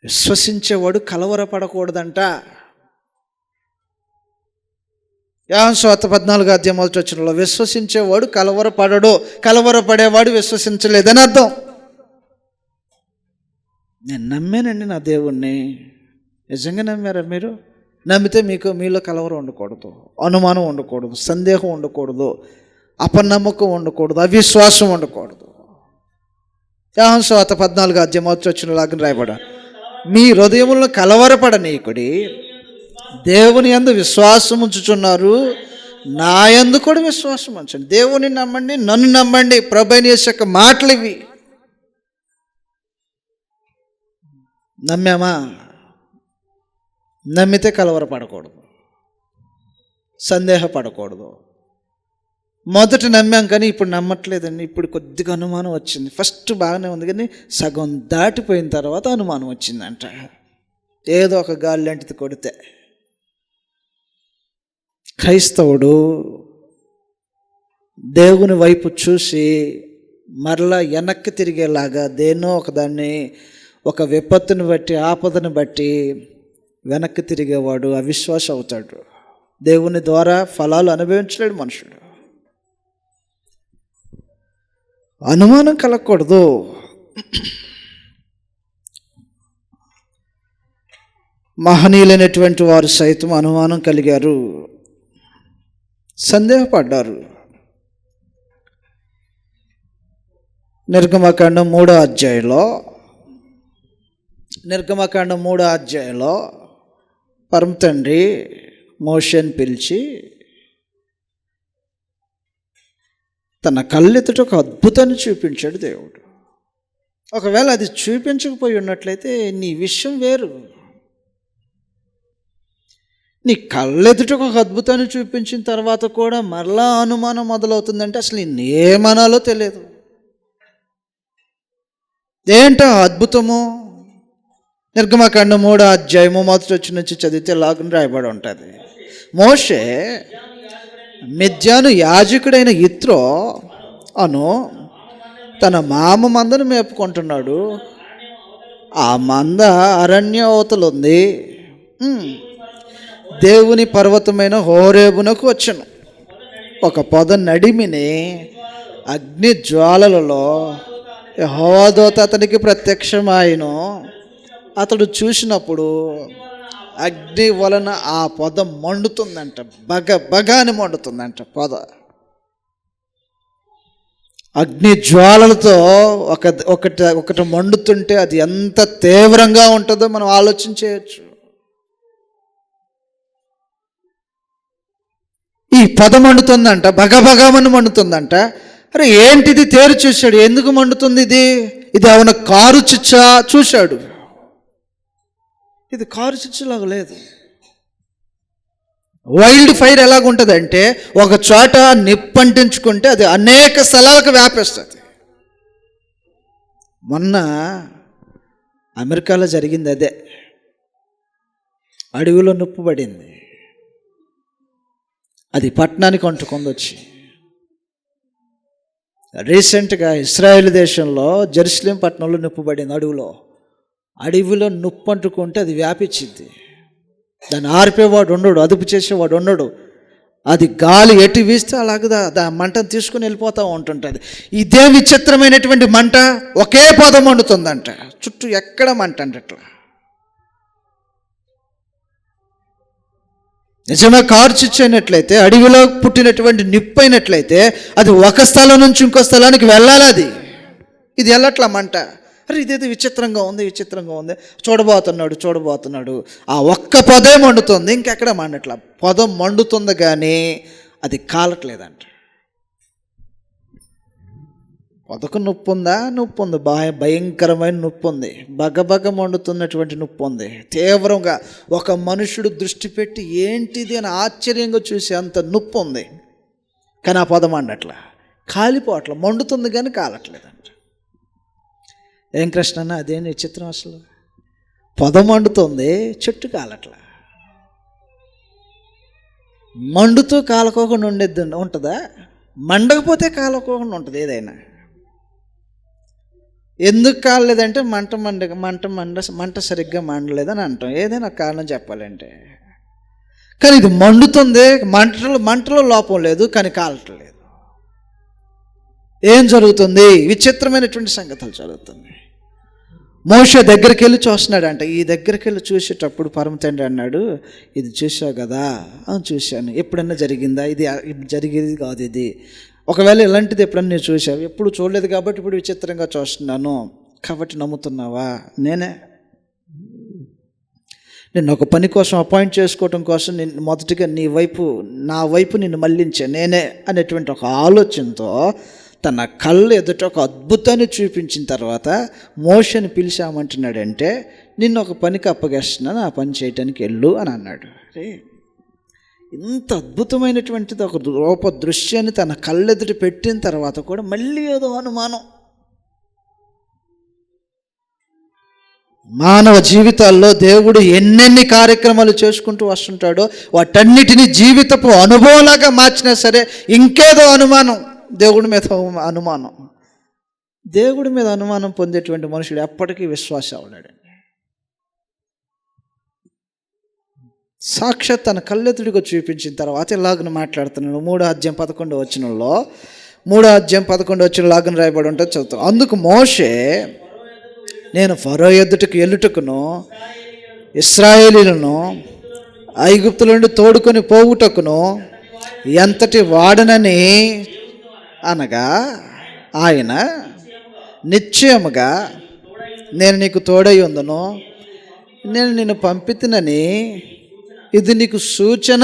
విశ్వసించేవాడు కలవరపడకూడదంట. యోహాను సువార్త 14:1 విశ్వసించేవాడు కలవరపడడు, కలవరపడేవాడు విశ్వసించలేదని అర్థం. నేను నమ్మానండి నా దేవుణ్ణి. నిజంగా నమ్మారా మీరు? నమ్మితే మీలో కలవరం ఉండకూడదు, అనుమానం ఉండకూడదు, సందేహం ఉండకూడదు, అపనమ్మకం ఉండకూడదు, అవిశ్వాసం ఉండకూడదు. యోహాను సువార్త 14:1 రాయబడ, మీ హృదయములను కలవరపడనీయకుడి, దేవుని యందు విశ్వాసం ఉంచుచున్నారు, నా యందు కూడా విశ్వాసం ఉంచండి. దేవుని నమ్మండి, నన్ను నమ్మండి. ప్రభువైన యేసు యొక్క మాటలు ఇవి. నమ్మామా? నమ్మితే కలవరపడకూడదు, సందేహపడకూడదు. మొదట నమ్మాం కానీ ఇప్పుడు నమ్మట్లేదండి, ఇప్పుడు కొద్దిగా అనుమానం వచ్చింది. ఫస్ట్ బాగానే ఉంది కానీ సగం దాటిపోయిన తర్వాత అనుమానం వచ్చిందంట. ఏదో ఒక గాలి లాంటిది కొడితే. క్రైస్తవుడు దేవుని వైపు చూసి మరలా వెనక్కి తిరిగేలాగా దేన్నో ఒకదాన్ని, ఒక విపత్తుని బట్టి, ఆపదను బట్టి వెనక్కి తిరిగేవాడు అవిశ్వాసం అవుతాడు. దేవుని ద్వారా ఫలాలు అనుభవించలేడు మనుషుడు. అనుమానం కలగకూడదు. మహనీయులైనటువంటి వారు సైతం అనుమానం కలిగారు, సందేహపడ్డారు. నిర్గమకాండం 3వ అధ్యాయంలో పరమ తండ్రి మోషేని పిలిచి తన కళ్ళెదుట ఒక అద్భుతాన్ని చూపించాడు దేవుడు. ఒకవేళ అది చూపించకపోయి ఉన్నట్లయితే నీ విషయం వేరు. నీ కళ్ళెదుట ఒక అద్భుతాన్ని చూపించిన తర్వాత కూడా మరలా అనుమానం మొదలవుతుందంటే అసలు నేనేమనాలో తెలియదు. ఏంటో అద్భుతము? నిర్గమకాండం 3వ అధ్యాయము 1 నుంచి చదివితే లాగుని రాయబడి ఉంటుంది. మోషే మిద్యాను యాజకుడైన యిత్రో అను తన మామ మందను మేపుకుంటున్నాడు. ఆ మంద అరణ్య అవతల ఉంది. దేవుని పర్వతమైన హోరేబునకు వచ్చెను. ఒక పొద నడిమిని అగ్ని జ్వాలలలో యెహోవా దూత అతనికి ప్రత్యక్షమాయెను. అతడు చూసినప్పుడు అగ్ని వలన ఆ పొద మండుతుందంట, బగాని మండుతుందంట పొద. అగ్ని జ్వాలలతో ఒకటి మండుతుంటే అది ఎంత తీవ్రంగా ఉంటుందో మనం ఆలోచన చేయొచ్చు. ఈ పొద మండుతుందంట, బగబగమని మండుతుందంట. అరే ఏంటిది? తేరు చూశాడు. ఎందుకు మండుతుంది ఇది? ఇది ఏమైనా కారు చిచ్చా? చూశాడు. ఇది కారు చిచ్చులాగా లేదు. వైల్డ్ ఫైర్ ఎలాగుంటుందంటే ఒక చోట నిప్పంటించుకుంటే అది అనేక స్థలాలకు వ్యాపిస్తుంది. మొన్న అమెరికాలో జరిగింది అదే. అడవిలో నిప్పు పడింది, అది పట్టణానికి అంటుకుంది వచ్చి. రీసెంట్గా ఇస్రాయేల్ దేశంలో జెరూసలేం పట్టణంలో నిప్పు పడింది అడవిలో నిప్పు అంటుకుంటే అది వ్యాపించింది. దాన్ని ఆర్పేవాడు ఉండడు, అదుపు చేసేవాడు ఉండడు. అది గాలి ఎటు వీస్తే అలాగదా మంటను తీసుకుని వెళ్ళిపోతూ ఉంటుంటుంది. ఇదే విచిత్రమైనటువంటి మంట ఒకే పొద మండుతుందంట, చుట్టూ ఎక్కడ మంట అంటే అట్లా. నిజంగా కారు చిచ్చైనట్లయితే, అడవిలో పుట్టినటువంటి నిప్పు అయినట్లయితే అది ఒక స్థలం నుంచి ఇంకో స్థలానికి వెళ్ళాలి. ఇది వెళ్ళట్లా మంట. అరే ఇదేదో విచిత్రంగా ఉంది. చూడబోతున్నాడు. ఆ ఒక్క పొదే మండుతుంది, ఇంకెక్కడ మండట్లా. పొద మండుతుంది కానీ అది కాలట్లేదంట. పొదకు నొప్పి ఉందా? నొప్పి ఉంది, భయంకరమైన నొప్పి ఉంది, బగబగ మండుతున్నటువంటి నొప్పి ఉంది, తీవ్రంగా ఒక మనుషుడు దృష్టి పెట్టి ఏంటిది అని ఆశ్చర్యంగా చూసి అంత నొప్పి ఉంది. కానీ ఆ పొద మండట్లా, కాలిపోవట్ల, మండుతుంది కానీ కాలట్లేదంట. ఏం కృష్ణ అన్న, అదేం విచిత్రం అసలు, పొద మండుతుంది, చెట్టు కాలట్లా. మండుతూ కాలకోకుండా ఉంటుందా? మండకపోతే కాలకోకుండా ఉంటుంది ఏదైనా. ఎందుకు కాలలేదంటే మంట సరిగ్గా మండలేదని అంటాం, ఏదైనా కారణం చెప్పాలంటే. కానీ ఇది మండుతుంది, మంటలో లోపం లేదు, కానీ కాలట్లేదు. ఏం జరుగుతుంది? విచిత్రమైనటువంటి సంగతులు జరుగుతుంది. మోషే దగ్గరికి వెళ్ళి చూస్తున్నాడంట. ఈ దగ్గరికి వెళ్ళి చూసేటప్పుడు పరమ తండ్రి అన్నాడు, ఇది చూసావు కదా? చూశాను. ఎప్పుడన్నా జరిగిందా? ఇది జరిగేది కాదు ఇది. ఒకవేళ ఇలాంటిది ఎప్పుడన్నా నేను చూసావు? ఎప్పుడు చూడలేదు కాబట్టి ఇప్పుడు విచిత్రంగా చూస్తున్నాను కాబట్టి నమ్ముతున్నావా? నేను ఒక పని కోసం అపాయింట్ చేసుకోవటం కోసం నేను మొదటిగా నా వైపు నిన్ను మళ్ళించా నేనే అనేటువంటి ఒక ఆలోచనతో తన కళ్ళు ఎదుట ఒక అద్భుతాన్ని చూపించిన తర్వాత మోషని పిలిచామంటున్నాడంటే, నిన్ను ఒక పనికి అప్పగేస్తున్నాను, ఆ పని చేయటానికి వెళ్ళు అని అన్నాడు. ఇంత అద్భుతమైనటువంటిది ఒక రూప దృశ్యాన్ని తన కళ్ళెదుట పెట్టిన తర్వాత కూడా మళ్ళీ ఏదో అనుమానం. మానవ జీవితాల్లో దేవుడు ఎన్నెన్ని కార్యక్రమాలు చేసుకుంటూ వస్తుంటాడో వాటన్నిటినీ జీవితపు అనుభవంలాగా మార్చినా సరే ఇంకేదో అనుమానం, దేవుడి మీద అనుమానం. దేవుడి మీద అనుమానం పొందేటువంటి మనుషుడు ఎప్పటికీ విశ్వాసం అవలేడండి. సాక్షాత్ తన కళ్ళెదుడిగా చూపించిన తర్వాత ఇలాగను మాట్లాడుతున్నాడు. 3:11 లాగను రాయబడి ఉంటుంది, చదువుతాం. అందుకు మోషే, నేను ఫరో ఎదుటకు ఎల్లుటకును ఇశ్రాయేలీలను ఐగుప్తుల నుండి తోడుకొని పోవుటకును ఎంతటి వాడనని అనగా, ఆయన నిశ్చయముగా నేను నీకు తోడై ఉందును, నేను నిన్ను పంపితినని ఇది నీకు సూచన.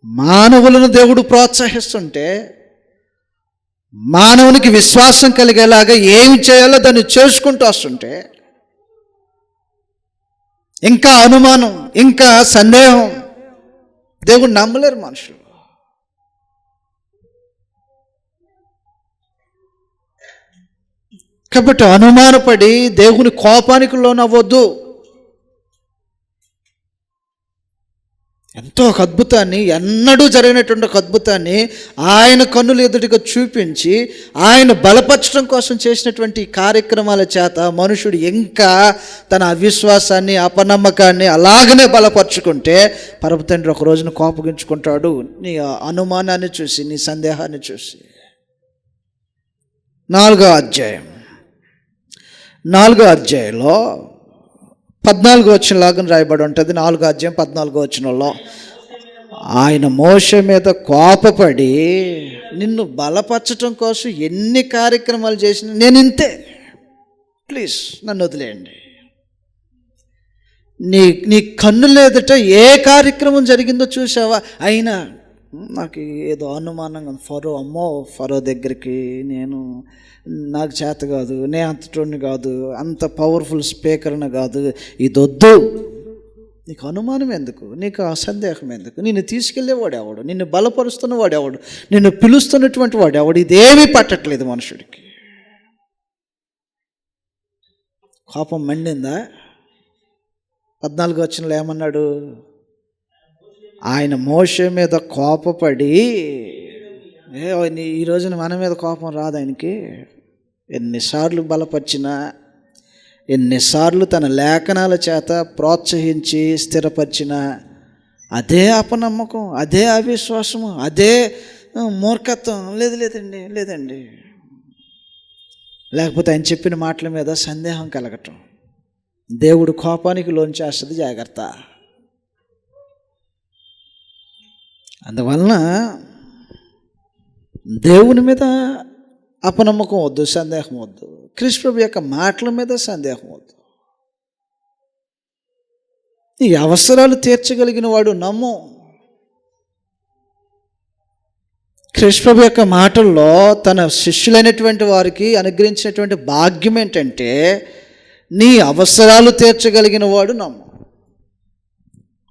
మానవులను దేవుడు ప్రోత్సహిస్తుంటే, మానవునికి విశ్వాసం కలిగేలాగా ఏమి చేయాలో దాన్ని చేసుకుంటూ వస్తుంటే ఇంకా అనుమానం, ఇంకా సందేహం, దేవుడు నమ్మలేరు మనుషులు. కాబట్టి అనుమానపడి దేవుని కోపానికి లోనవ్వద్దు. ఎంతో ఒక అద్భుతాన్ని, ఎన్నడూ జరిగినటువంటి ఒక అద్భుతాన్ని ఆయన కన్నుల ఎదుటిగా చూపించి ఆయన బలపరచడం కోసం చేసినటువంటి కార్యక్రమాల చేత మనుషుడు ఇంకా తన అవిశ్వాసాన్ని, అపనమ్మకాన్ని అలాగనే బలపరుచుకుంటే పరమ తండ్రి ఒక రోజున కోపగించుకుంటాడు, నీ అనుమానాన్ని చూసి, నీ సందేహాన్ని చూసి. 4వ అధ్యాయంలో 14వ వచనంలాగా రాయబడి ఉంటుంది. 4వ అధ్యాయం 14వ వచనంలో, ఆయన మోషే మీద కోపపడి నిన్ను బలపరచడం కోసం ఎన్ని కార్యక్రమాలు చేసిన, నేను ఇంతే, ప్లీజ్ నన్ను వదిలేయండి. నీ కన్నుల ఎదుట ఏ కార్యక్రమం జరిగిందో చూసావా? అయినా నాకు ఏదో అనుమానంగా, ఫరో దగ్గరికి నాకు చేత కాదు, నేను అంతటోని కాదు, అంత పవర్ఫుల్ స్పీకర్ని కాదు, ఇదొద్దు. నీకు అనుమానం ఎందుకు? నీకు సందేహం ఎందుకు? నిన్ను తీసుకెళ్ళేవాడు ఎవడు? నిన్ను బలపరుస్తున్నవాడు ఎవడు? నిన్ను పిలుస్తున్నటువంటి వాడు ఎవడు? ఇదేమీ పట్టట్లేదు మనుషుడికి. కోపం మండిందా? 14వ వచనంలో ఏమన్నాడు? ఆయన మోషే మీద కోపపడి, ఈ రోజున మన మీద కోపం రాదు ఆయనకి? ఎన్నిసార్లు బలపరిచినా, ఎన్నిసార్లు తన లేఖనాల చేత ప్రోత్సహించి స్థిరపరిచిన అదే అపనమ్మకం, అదే అవిశ్వాసము, అదే మూర్ఖత్వం. లేదండి. లేకపోతే ఆయన చెప్పిన మాటల మీద సందేహం కలగటం దేవుడు కోపానికి లోన్చేస్తుంది, జాగ్రత్త. అందువలన దేవుని మీద అపనమ్మకం వద్దు, సందేహం వద్దు. క్రీస్తు ప్రభు యొక్క మాటల మీద సందేహం వద్దు. నీ అవసరాలు తీర్చగలిగిన వాడు నమ్ము. కృష్ణప్రభు యొక్క మాటల్లో తన శిష్యులైనటువంటి వారికి అనుగ్రహించినటువంటి భాగ్యం ఏంటంటే, నీ అవసరాలు తీర్చగలిగిన వాడు నమ్ము.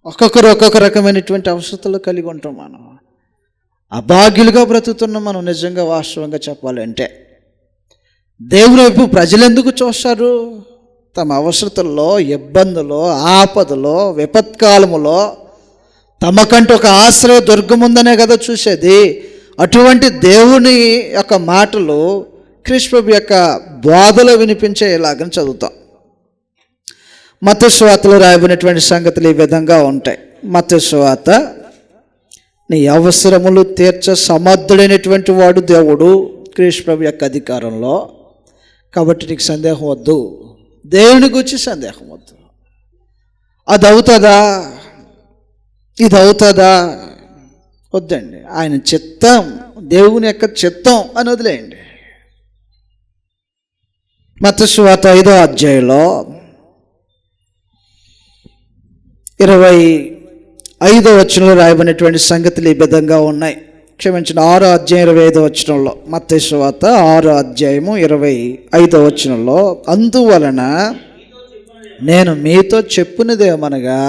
ఒక్కొక్కరు ఒక్కొక్క రకమైనటువంటి అవసరతలు కలిగి ఉంటాం. మనం అభాగ్యులుగా బ్రతుకుతున్నాం. మనం నిజంగా వాస్తవంగా చెప్పాలంటే దేవుని వైపు ప్రజలు ఎందుకు చూస్తారు? తమ అవసరతల్లో, ఇబ్బందులో, ఆపదలో, విపత్కాలములో తమకంటూ ఒక ఆశ్రయ దుర్గం ఉందనే కదా చూసేది. అటువంటి దేవుని యొక్క మాటలు కృష్ణప్రభు యొక్క బోధలో వినిపించేలాగని చదువుతాం. మత్తయి సువార్తలో రాయబడినటువంటి సంగతులు ఈ విధంగా ఉంటాయి. మత్తయి సువార్త, నీ అవసరములు తీర్చ సమర్థుడైనటువంటి వాడు దేవుడు కృష్ణప్రభు యొక్క అధికారంలో. కాబట్టి నీకు సందేహం వద్దు, దేవుని గురించి సందేహం వద్దు. అది అవుతుందా, ఇది అవుతుందా, వద్దండి. ఆయన చిత్తం, దేవుని యొక్క చిత్తం అని వదిలేయండి. మత్తయి సువార్త 5వ అధ్యాయంలో 25వ వచనంలో రాయబడినటువంటి సంగతులు ఈ విధంగా ఉన్నాయి. క్షమించిన 6వ అధ్యాయం 25వ వచనంలో, మత్తయి సువార్త 6వ అధ్యాయము 25వ వచనంలో, అందువలన నేను మీతో చెప్పునిదేమనగా,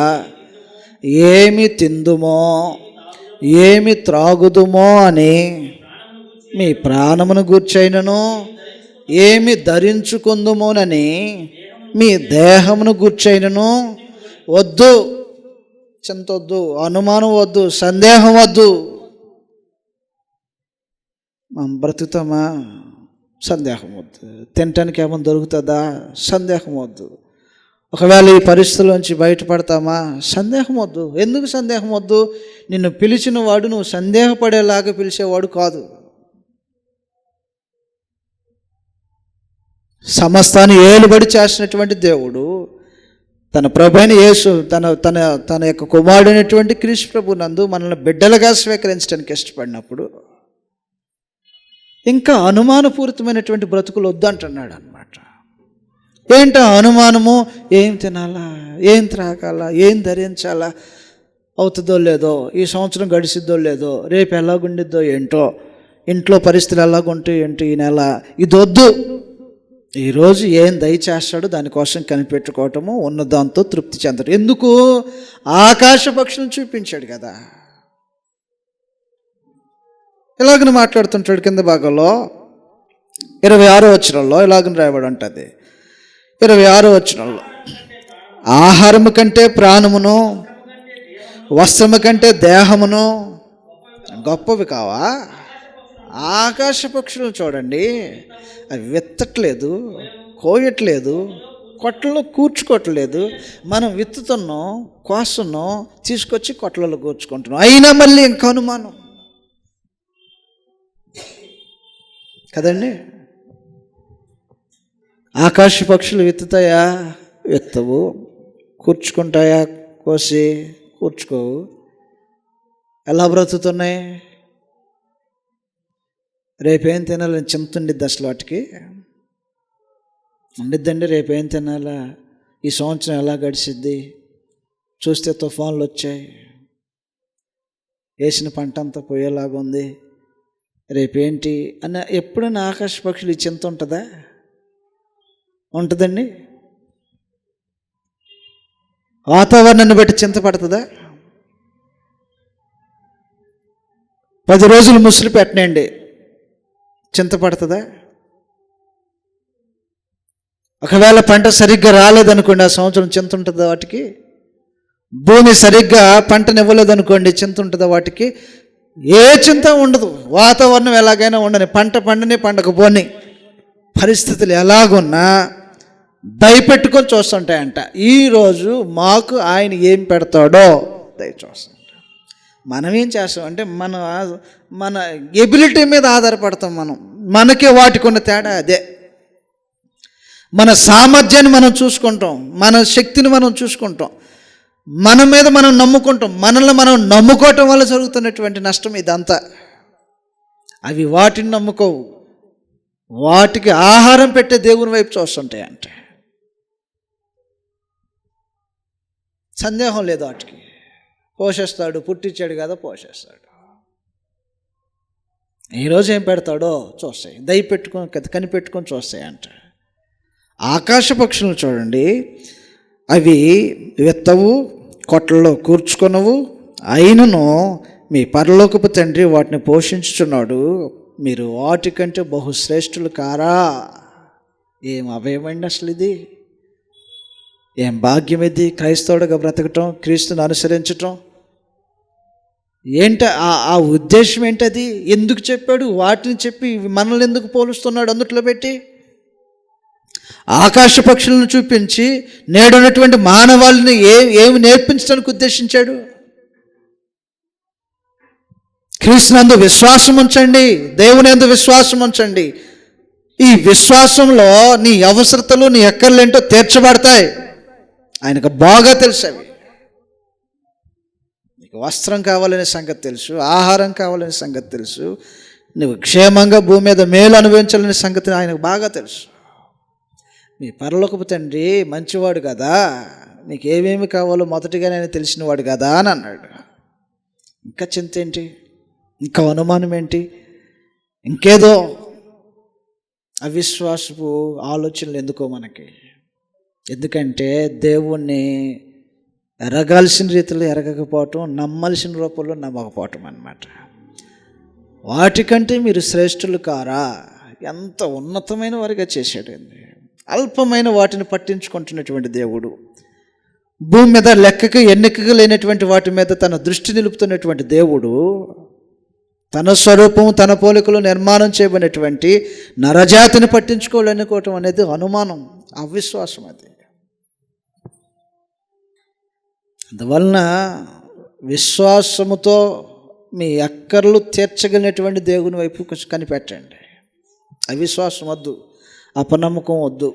ఏమి తిందుమో ఏమి త్రాగుదుమో అని మీ ప్రాణమును గూర్చైనను, ఏమి ధరించుకుందుమోనని మీ దేహమును గూర్చైనను వద్దు. చింత వద్దు, అనుమానం వద్దు, సందేహం వద్దు. మనం బ్రతుకుతామా? సందేహం వద్దు. తినటానికి ఏమైనా దొరుకుతుందా? సందేహం వద్దు. ఒకవేళ ఈ పరిస్థితుల్లోంచి బయటపడతామా? సందేహం వద్దు. ఎందుకు సందేహం వద్దు? నిన్ను పిలిచిన వాడు నువ్వు సందేహపడేలాగా పిలిచేవాడు కాదు. సమస్తాన్ని ఏలుబడి చేసినటువంటి దేవుడు తన ప్రభువైన యేసు తన తన తన యొక్క కుమారుడైనటువంటి కృష్ణప్రభు నందు మనల్ని బిడ్డలుగా స్వీకరించడానికి ఇష్టపడినప్పుడు ఇంకా అనుమానపూరితమైనటువంటి బ్రతుకులు వద్దంటున్నాడు అన్నమాట. ఏంటో అనుమానము? ఏం తినాలా, ఏం త్రాగాలా, ఏం ధరించాలా, అవుతుందో లేదో, ఈ సంవత్సరం గడిచిద్దో లేదో, రేపు ఎలాగుండిద్దో ఏంటో, ఇంట్లో పరిస్థితులు ఎలాగుంటాయి ఏంటో, ఈ నెల ఇది వద్దు. ఈరోజు ఏం దయచేస్తాడో దానికోసం కనిపెట్టుకోవటము, ఉన్నదాంతో తృప్తి చెందడం. ఎందుకు? ఆకాశ పక్షులను చూపించాడు కదా. ఇలాగని మాట్లాడుతుంటాడు కింద భాగంలో 26వ వచనంలో ఇలాగని రాయబడి ఉంటుంది. 26వ వచనంలో, ఆహారము కంటే ప్రాణమును, వస్త్రము కంటే దేహమును గొప్పవి కావా? ఆకాశ పక్షులను చూడండి, అవి విత్తట్లేదు, కోయట్లేదు, కొట్లలో కూర్చుకోవట్లేదు. మనం విత్తుతున్నాం, కోస్తున్నాం, తీసుకొచ్చి కొట్లలో కూర్చుకుంటున్నాం. అయినా మళ్ళీ ఇంకా అనుమానం కదండి. ఆకాశ పక్షులు విత్తుతాయా? విత్తవు. కూర్చుకుంటాయా? కోసి కూర్చుకోవు. ఎలా బ్రతుకుతున్నాయి? రేపేం తినాలని చింతుండిద్ది అసలు వాటికి ఉండిద్దండి. రేపేం తినాలా, ఈ సంవత్సరం ఎలా గడిచిద్ది, చూస్తే తుఫాన్లు వచ్చాయి, వేసిన పంట అంతా పోయేలాగా ఉంది, రేపేంటి అన్న ఎప్పుడైనా ఆకాశ పక్షులు ఈ చింత ఉంటుందా? ఉంటుందండి. వాతావరణాన్ని బట్టి చింత పడుతుందా? 10 రోజులు ముసులు పెట్టనండి, చింత పడుతుందా? ఒకవేళ పంట సరిగ్గా రాలేదనుకోండి, ఆ సంవత్సరం చింత ఉంటుందా వాటికి? భూమి సరిగ్గా పంటనివ్వలేదనుకోండి, చింత ఉంటుందా వాటికి? ఏ చింత ఉండదు. వాతావరణం ఎలాగైనా ఉండని, పంట పండని పండకపోని, పరిస్థితులు ఎలాగున్నా దయపెట్టుకొని చూస్తుంటాయంట. ఈరోజు మాకు ఆయన ఏం పెడతాడో దయ చూస్తుంటాం. మనం ఏం చేస్తాం అంటే మన ఎబిలిటీ మీద ఆధారపడతాం. మనకే వాటికి ఉన్న తేడా అదే. మన సామర్థ్యాన్ని మనం చూసుకుంటాం, మన శక్తిని మనం చూసుకుంటాం, మన మీద మనం నమ్ముకుంటాం. మనల్ని మనం నమ్ముకోవటం వల్ల జరుగుతున్నటువంటి నష్టం ఇదంతా. అవి వాటిని నమ్ముకోవు, వాటికి ఆహారం పెట్టే దేవుని వైపు చూస్తుంటాయి. అంటే సందేహం లేదు, వాటికి పోషిస్తాడు, పుట్టించాడు కదా, పోషిస్తాడు. ఈరోజు ఏం పెడతాడో చూస్తాయి, దయ పెట్టుకొని కనిపెట్టుకొని చూస్తాయి అంట. ఆకాశ పక్షులను చూడండి, అవి విత్తవు, కొట్లలో కూర్చుకొనవు, అయినను మీ పరలోకపు తండ్రి వాటిని పోషించుచున్నాడు. మీరు వాటికంటే బహుశ్రేష్ఠులు కారా? ఏం అభయమండి అసలు ఇది! ఏం భాగ్యం ఇది! క్రైస్తవుడిగా బ్రతకటం, క్రీస్తుని అనుసరించటం. ఆ ఉద్దేశం ఏంటది? ఎందుకు చెప్పాడు? వాటిని చెప్పి మనల్ని ఎందుకు పోలుస్తున్నాడు అందుట్లో పెట్టి? ఆకాశ పక్షులను చూపించి నేడున్నటువంటి మానవాళిని ఏమి నేర్పించడానికి ఉద్దేశించాడు? క్రీస్తునందు విశ్వాసం ఉంచండి, దేవుని యందు విశ్వాసం ఉంచండి. ఈ విశ్వాసంలో నీ అవసరతలు, నీ ఎక్కర్లేంటో తీర్చబడతాయి. ఆయనకు బాగా తెలుసు అవి. నీకు వస్త్రం కావాలనే సంగతి తెలుసు, ఆహారం కావాలనే సంగతి తెలుసు, నువ్వు క్షేమంగా భూమి మీద మేలు అనుభవించాలనే సంగతి ఆయనకు బాగా తెలుసు. మీ పరలోకపు తండ్రి మంచివాడు కదా, నీకు ఏమేమి కావాలో మొదటిగా నేను తెలిసినవాడు కదా అని అన్నాడు. ఇంకా చింత ఏంటి? ఇంకా అనుమానం ఏంటి? ఇంకేదో అవిశ్వాసపు ఆలోచనలు ఎందుకో మనకి? ఎందుకంటే దేవుణ్ణి ఎరగాల్సిన రీతిలో ఎరగకపోవటం, నమ్మాల్సిన రూపంలో నమ్మకపోవటం అన్నమాట. వాటికంటే మీరు శ్రేష్ఠులు కారా? ఎంత ఉన్నతమైన వారిగా చేశాడు. అల్పమైన వాటిని పట్టించుకుంటున్నటువంటి దేవుడు, భూమి మీద లెక్కకు ఎన్నికగా లేనటువంటి వాటి మీద తన దృష్టి నిలుపుతున్నటువంటి దేవుడు, తన స్వరూపం తన పోలికలు నిర్మాణం చేయబడినటువంటి నరజాతిని పట్టించుకోవాలనుకోవటం అనేది అనుమానం, అవిశ్వాసం. అది అందువలన విశ్వాసముతో మీ అక్కర్లు తీర్చగలిగినటువంటి దేవుని వైపు కనిపెట్టండి. అవిశ్వాసం వద్దు, అపనమ్మకం వద్దు.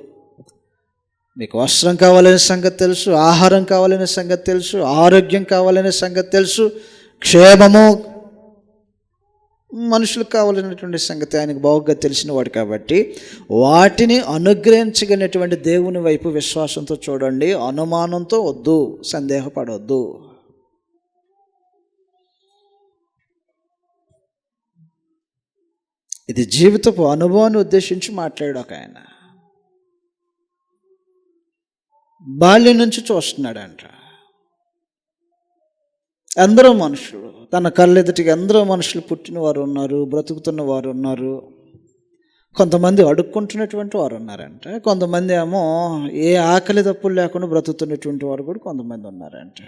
మీకు వస్త్రం కావాలనే సంగతి తెలుసు, ఆహారం కావాలనే సంగతి తెలుసు, ఆరోగ్యం కావాలనే సంగతి తెలుసు, క్షేమము మనుషులకు కావాలనేటువంటి సంగతి ఆయనకు బాగా తెలిసిన వాడు కాబట్టి వాటిని అనుగ్రహించగలిగినటువంటి దేవుని వైపు విశ్వాసంతో చూడండి. అనుమానంతో వద్దు, సందేహపడవద్దు. ఇది జీవితపు అనుభవాన్ని ఉద్దేశించి మాట్లాడాడు ఒక ఆయన. బాల్యం నుంచి చూస్తున్నాడంట. అందరూ మనుషులు, తన కళ్ళెదుటికి అందరూ మనుషులు పుట్టిన వారు ఉన్నారు, బ్రతుకుతున్న వారు ఉన్నారు. కొంతమంది అడుక్కుంటున్నటువంటి వారు ఉన్నారంట, కొంతమంది ఏమో ఏ ఆకలి తప్పులు లేకుండా బ్రతుకుతున్నటువంటి వారు కూడా కొంతమంది ఉన్నారంట.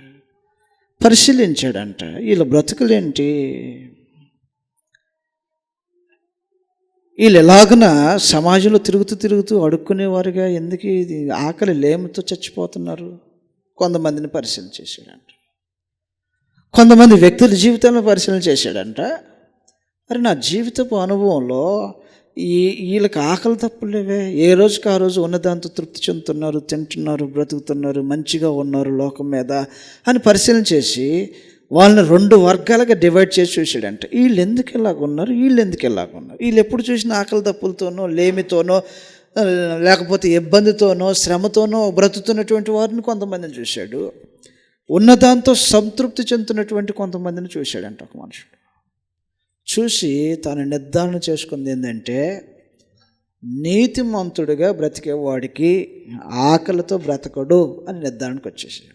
పరిశీలించాడంట, వీళ్ళ బ్రతుకులేంటి, వీళ్ళు ఎలాగున సమాజంలో తిరుగుతూ అడుక్కునేవారుగా ఎందుకు ఇది ఆకలి లేమితో చచ్చిపోతున్నారు. కొంతమందిని పరిశీలన చేశాడంట, కొంతమంది వ్యక్తుల జీవితంలో పరిశీలన చేశాడంట. మరి నా జీవితపు అనుభవంలో వీళ్ళకి ఆకలి తప్పులేవే, ఏ రోజుకి ఆ రోజు ఉన్నదాంతో తృప్తి చెందుతున్నారు, తింటున్నారు, బ్రతుకుతున్నారు, మంచిగా ఉన్నారు లోకం మీద అని పరిశీలన చేసి వాళ్ళని 2 వర్గాలుగా డివైడ్ చేసి చూసాడంట. వీళ్ళు ఎందుకు ఇలాగున్నారు, వీళ్ళు ఎందుకు ఇలాగున్నారు. వీళ్ళు ఎప్పుడు చూసిన ఆకలి తప్పులతోనో, లేమితోనో, లేకపోతే ఇబ్బందితోనో, శ్రమతోనో బ్రతుకుతున్నటువంటి వారిని కొంతమందిని చూశాడు. ఉన్నదాంతో సంతృప్తి చెందుతున్నటువంటి కొంతమందిని చూశాడంట ఒక మనుషుడు. చూసి తాను నిర్ధారణ చేసుకుంది ఏంటంటే, నీతిమంతుడిగా బ్రతికేవాడికి ఆకలితో బ్రతకడు అని నిర్ధారణకు వచ్చేసాడు.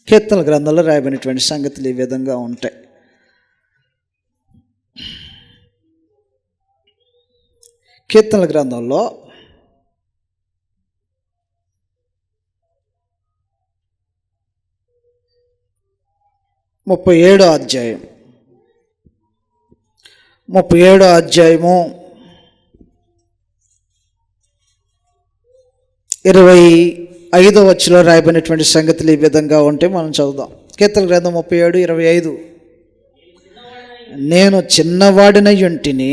కీర్తనల గ్రంథంలో రాయబడినటువంటి సంగతులు ఈ విధంగా ఉంటాయి. కీర్తనల గ్రంథంలో 37వ అధ్యాయం 25వ వచనంలో రాయబడినటువంటి సంగతులు ఈ విధంగా ఉంటే మనం చదువుదాం. కీర్తనల గ్రంథం 37:25. నేను చిన్నవాడినై ఉంటిని,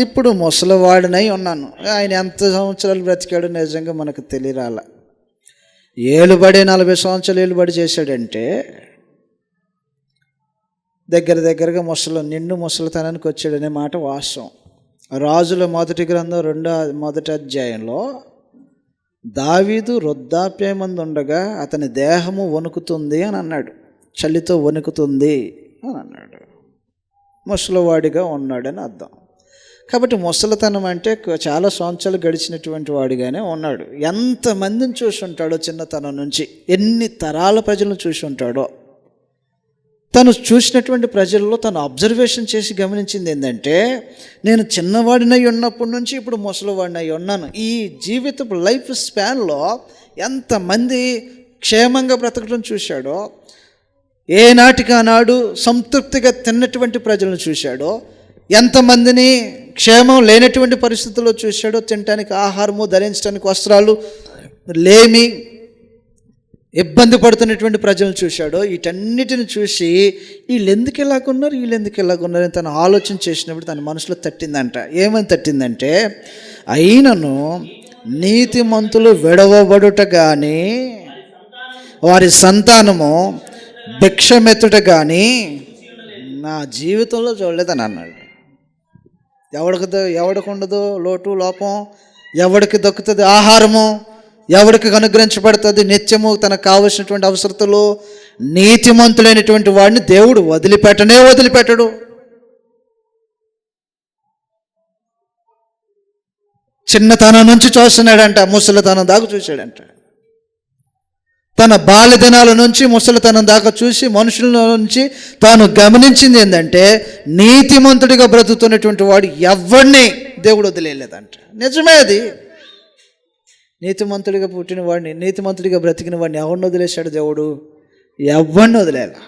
ఇప్పుడు ముసలివాడినై ఉన్నాను. ఆయన ఎంత సంవత్సరాలు బ్రతికాడో నిజంగా మనకు తెలియరాల. 40 సంవత్సరాలు ఏలుబడి చేశాడంటే దగ్గరగా నిండు ముసలితనానికి వచ్చాడనే మాట వాస్తవం. రాజుల మొదటి గ్రంథం 1వ అధ్యాయంలో దావీదు వృద్ధాప్యమందు ఉండగా అతని దేహము వణుకుతుంది అని అన్నాడు, చలితో వణుకుతుంది అని అన్నాడు. ముసలివాడిగా ఉన్నాడని అర్థం. కాబట్టి ముసలితనం అంటే చాలా సంవత్సరాలు గడిచినటువంటి వాడిగానే ఉన్నాడు. ఎంతమందిని చూసి ఉంటాడో చిన్నతనం నుంచి, ఎన్ని తరాల ప్రజలను చూసి ఉంటాడో. తను చూసినటువంటి ప్రజల్లో తను అబ్జర్వేషన్ చేసి గమనించింది ఏంటంటే, నేను చిన్నవాడినై ఉన్నప్పటి నుంచి ఇప్పుడు ముసలివాడినై ఉన్నాను. ఈ జీవితపు లైఫ్ స్పాన్లో ఎంతమంది క్షేమంగా బ్రతకడం చూశాడో, ఏనాటికి ఆనాడు సంతృప్తిగా తిన్నటువంటి ప్రజలను చూశాడో, ఎంతమందిని క్షేమం లేనటువంటి పరిస్థితుల్లో చూశాడో, తినడానికి ఆహారము, ధరించడానికి వస్త్రాలు లేమి, ఇబ్బంది పడుతున్నటువంటి ప్రజలను చూశాడో. వీటన్నిటిని చూసి వీళ్ళు ఎందుకు ఇలాగున్నారు అని తను ఆలోచన చేసినప్పుడు తన మనసులో తట్టిందంట. ఏమని తట్టిందంటే, అయినను నీతిమంతులు విడవబడుట కానీ వారి సంతానము భిక్షమెత్తుట కానీ నా జీవితంలో చూడలేదని అన్నాడు. ఎవడికి ఉండదు లోటు లోపం, ఎవడికి దక్కుతుంది ఆహారము, ఎవడికి అనుగ్రహించబడుతుంది నిత్యము తనకు కావలసినటువంటి అవసరతలు. నీతిమంతులైనటువంటి వాడిని దేవుడు వదిలిపెట్టడు. చిన్నతనం నుంచి చూస్తున్నాడంట, ముసలితనం దాకా చూశాడంట. తన బాల్య దినాల నుంచి ముసలితనం దాకా చూసి మనుషుల నుంచి తాను గమనించింది ఏంటంటే, నీతిమంతుడిగా బ్రతుకుతున్నటువంటి వాడు ఎవరిని దేవుడు వదిలేదంట. నిజమే అది. నీతిమంతుడిగా పుట్టిన వాడిని, నీతిమంతుడిగా బ్రతికిన వాడిని ఎవరిని వదిలేశాడు దేవుడు? ఎవరిని వదిలేలా.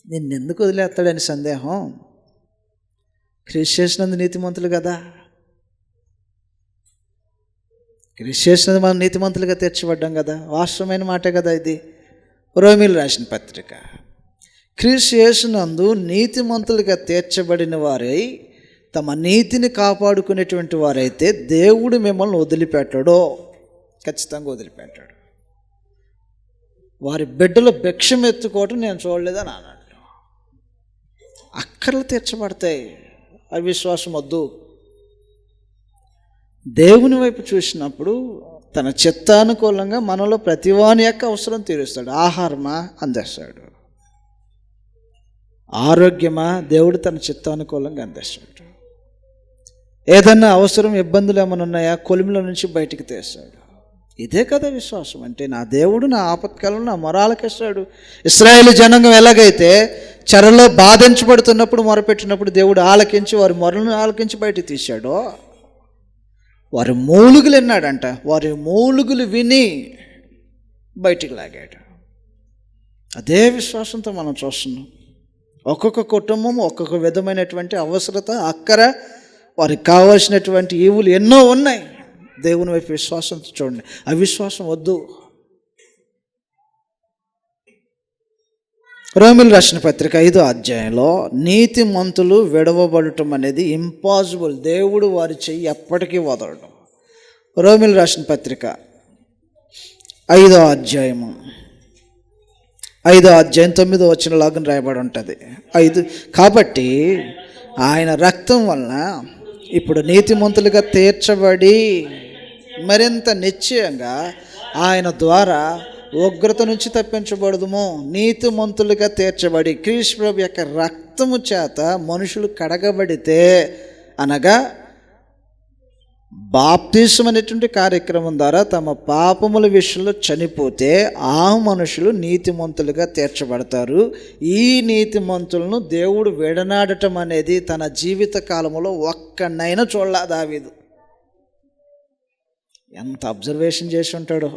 నిన్నెందుకు వదిలేస్తాడని సందేహం. క్రీస్తు చేసినందు నీతిమంతులు కదా, క్రీస్తు చేసినది మనం నీతిమంతులుగా తీర్చబడ్డాం కదా. వాస్తవమైన మాటే కదా ఇది. రోమీయులకు రాసిన పత్రిక. క్రీస్తు యేసునందు నీతిమంతులుగా తీర్చబడిన వారై తమ నీతిని కాపాడుకునేటువంటి వారైతే దేవుడు మిమ్మల్ని వదిలిపెట్టాడో, ఖచ్చితంగా వదిలిపెట్టాడు. వారి బిడ్డలు భిక్షం ఎత్తుకోవటం నేను చూడలేదని అన్నాడు. అక్కర్లు తీర్చబడతాయి, అవిశ్వాసం వద్దు. దేవుని వైపు చూసినప్పుడు తన చిత్తానుకూలంగా మనలో ప్రతివాని యొక్క అవసరం తీరుస్తాడు. ఆహారమా అందిస్తాడు, ఆరోగ్యమా దేవుడు తన చిత్తానుకూలంగా అందిస్తాడు. ఏదన్నా అవసరం ఇబ్బందులు ఏమైనా ఉన్నాయా కొలిమిలో నుంచి బయటికి తీస్తాడు. ఇదే కదా విశ్వాసం అంటే. నా దేవుడు నా ఆపత్కాలంలో నా మొరాలకిస్తాడు. ఇశ్రాయేలు జనాంగం ఎలాగైతే చెరలో బాధించబడుతున్నప్పుడు మొరపెట్టినప్పుడు దేవుడు ఆలకించి వారి మొరలను ఆలకించి బయటికి తీశాడో, వారి మూలుగులు విన్నాడంట, వారి మూలుగులు విని బయటికి లాగాడు. అదే విశ్వాసంతో మనం చూస్తున్నాం. ఒక్కొక్క కుటుంబం ఒక్కొక్క విధమైనటువంటి అవసరత, అక్కర, వారికి కావాల్సినటువంటి ఈవులు ఎన్నో ఉన్నాయి. దేవుని వైపు విశ్వాసంతో చూడండి. అవిశ్వాసం వద్దు. రోమీయులకు రాసిన పత్రిక 5వ అధ్యాయంలో నీతిమంతులు విడవబడటం అనేది ఇంపాసిబుల్. దేవుడు వారి చెయ్యి ఎప్పటికీ వదలడు. రోమీయులకు రాసిన పత్రిక 5వ అధ్యాయం 9వ వచనంలాగా రాయబడి ఉంటుంది. 5 కాబట్టి ఆయన రక్తం వలన ఇప్పుడు నీతిమంతులుగా తీర్చబడి మరింత నిశ్చయంగా ఆయన ద్వారా ఉగ్రత నుంచి తప్పించబడదుము. నీతిమంతులుగా తీర్చబడి క్రీస్తు ప్రభు యొక్క రక్తము చేత మనుషులు కడగబడితే, అనగా బాప్తిసం అనేటువంటి కార్యక్రమం ద్వారా తమ పాపముల విషయంలో చనిపోతే ఆ మనుషులు నీతిమంతులుగా తీర్చబడతారు. ఈ నీతిమంతులను దేవుడు విడనాడటం అనేది తన జీవిత కాలంలో ఒక్కనైనా చూడలా దావీదు. ఎంత అబ్జర్వేషన్ చేసి ఉంటాడో,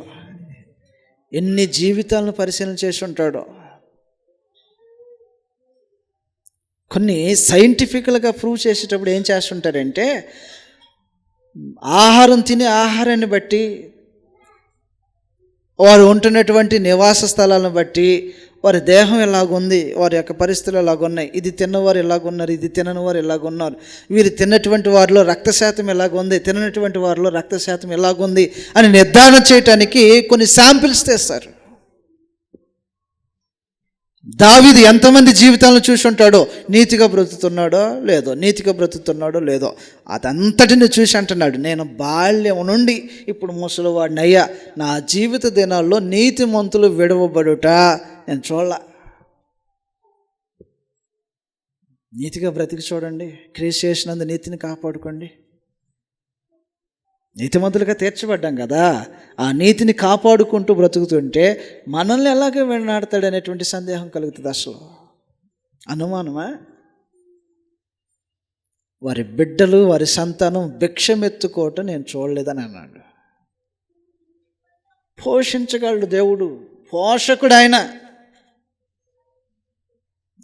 ఎన్ని జీవితాలను పరిశీలన చేసి ఉంటాడో. కొన్ని సైంటిఫికల్గా ప్రూవ్ చేసేటప్పుడు ఏం చేస్తుంటారంటే, ఆహారం తినే ఆహారాన్ని బట్టి, వారు ఉంటున్నటువంటి నివాస స్థలాలను బట్టి, వారి దేహం ఎలాగుంది, వారి యొక్క పరిస్థితులు ఎలాగున్నాయి, ఇది తిన్నవారు ఎలాగున్నారు, ఇది తినని వారు ఎలాగున్నారు, వీరు తిన్నటువంటి వారిలో రక్తశాతం ఎలాగుంది, తిననటువంటి వారిలో రక్తశాతం ఎలాగుంది అని నిర్ధారణ చేయటానికి కొన్ని శాంపిల్స్ తెస్తారు. దావీదు ఎంతమంది జీవితాలను చూసి ఉంటాడో, నీతిగా బ్రతుకుతున్నాడో లేదో అదంతటిని చూసి అంటున్నాడు, నేను బాల్యం నుండి ఇప్పుడు ముసలివాడిని అయ్యా, నా జీవిత దినాల్లో నీతిమంతులు విడవబడుట నేను చూడాల. నీతిగా బ్రతికి చూడండి. క్రీస్తు చేసినందు నీతిని కాపాడుకోండి. నీతిమంతులుగా తీర్చబడ్డాం కదా, ఆ నీతిని కాపాడుకుంటూ బ్రతుకుతుంటే మనల్ని ఎలాగే వెన్నాడతాడు అనేటువంటి సందేహం కలుగుతుంది. అసలు అనుమానమా? వారి బిడ్డలు, వారి సంతానం భిక్షమెత్తుకోవటం నేను చూడలేదని అన్నాడు. పోషించగలడు దేవుడు, పోషకుడు ఆయన.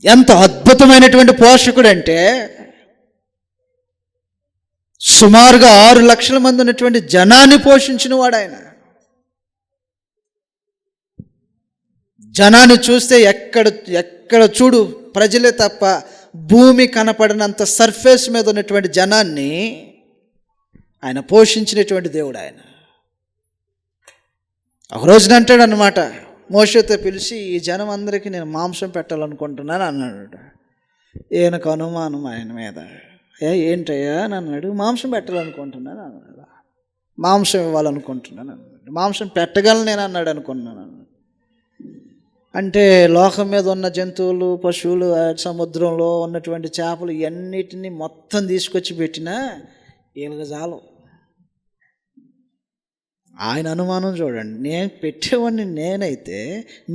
ఎంత అద్భుతమైనటువంటి పోషకుడు అంటే, సుమారుగా 6 లక్షల మంది ఉన్నటువంటి జనాన్ని పోషించిన వాడు ఆయన. జనాన్ని చూస్తే ఎక్కడ చూడు ప్రజలే తప్ప భూమి కనపడినంత సర్ఫేస్ మీద ఉన్నటువంటి జనాన్ని ఆయన పోషించినటువంటి దేవుడు ఆయన. ఒక రోజున అంటాడు అన్నమాట, మోషేతో పిలిచి, ఈ జనం అందరికీ నేను మాంసం పెట్టాలనుకుంటున్నాను అన్నాడు. ఈయనకు అనుమానం ఆయన మీద. ఏంటయ్యా అని అన్నాడు. మాంసం పెట్టాలనుకుంటున్నాను అన్నాడు. మాంసం ఇవ్వాలనుకుంటున్నాను అన్నాడు. మాంసం పెట్టగలను నేను అన్నాడు అనుకున్నాను. అంటే లోకం మీద ఉన్న జంతువులు, పశువులు, సముద్రంలో ఉన్నటువంటి చేపలు ఇవన్నిటినీ మొత్తం తీసుకొచ్చి పెట్టినా వీళ్ళకి చాలు. ఆయన అనుమానం చూడండి. నేను పెట్టేవాడిని నేనైతే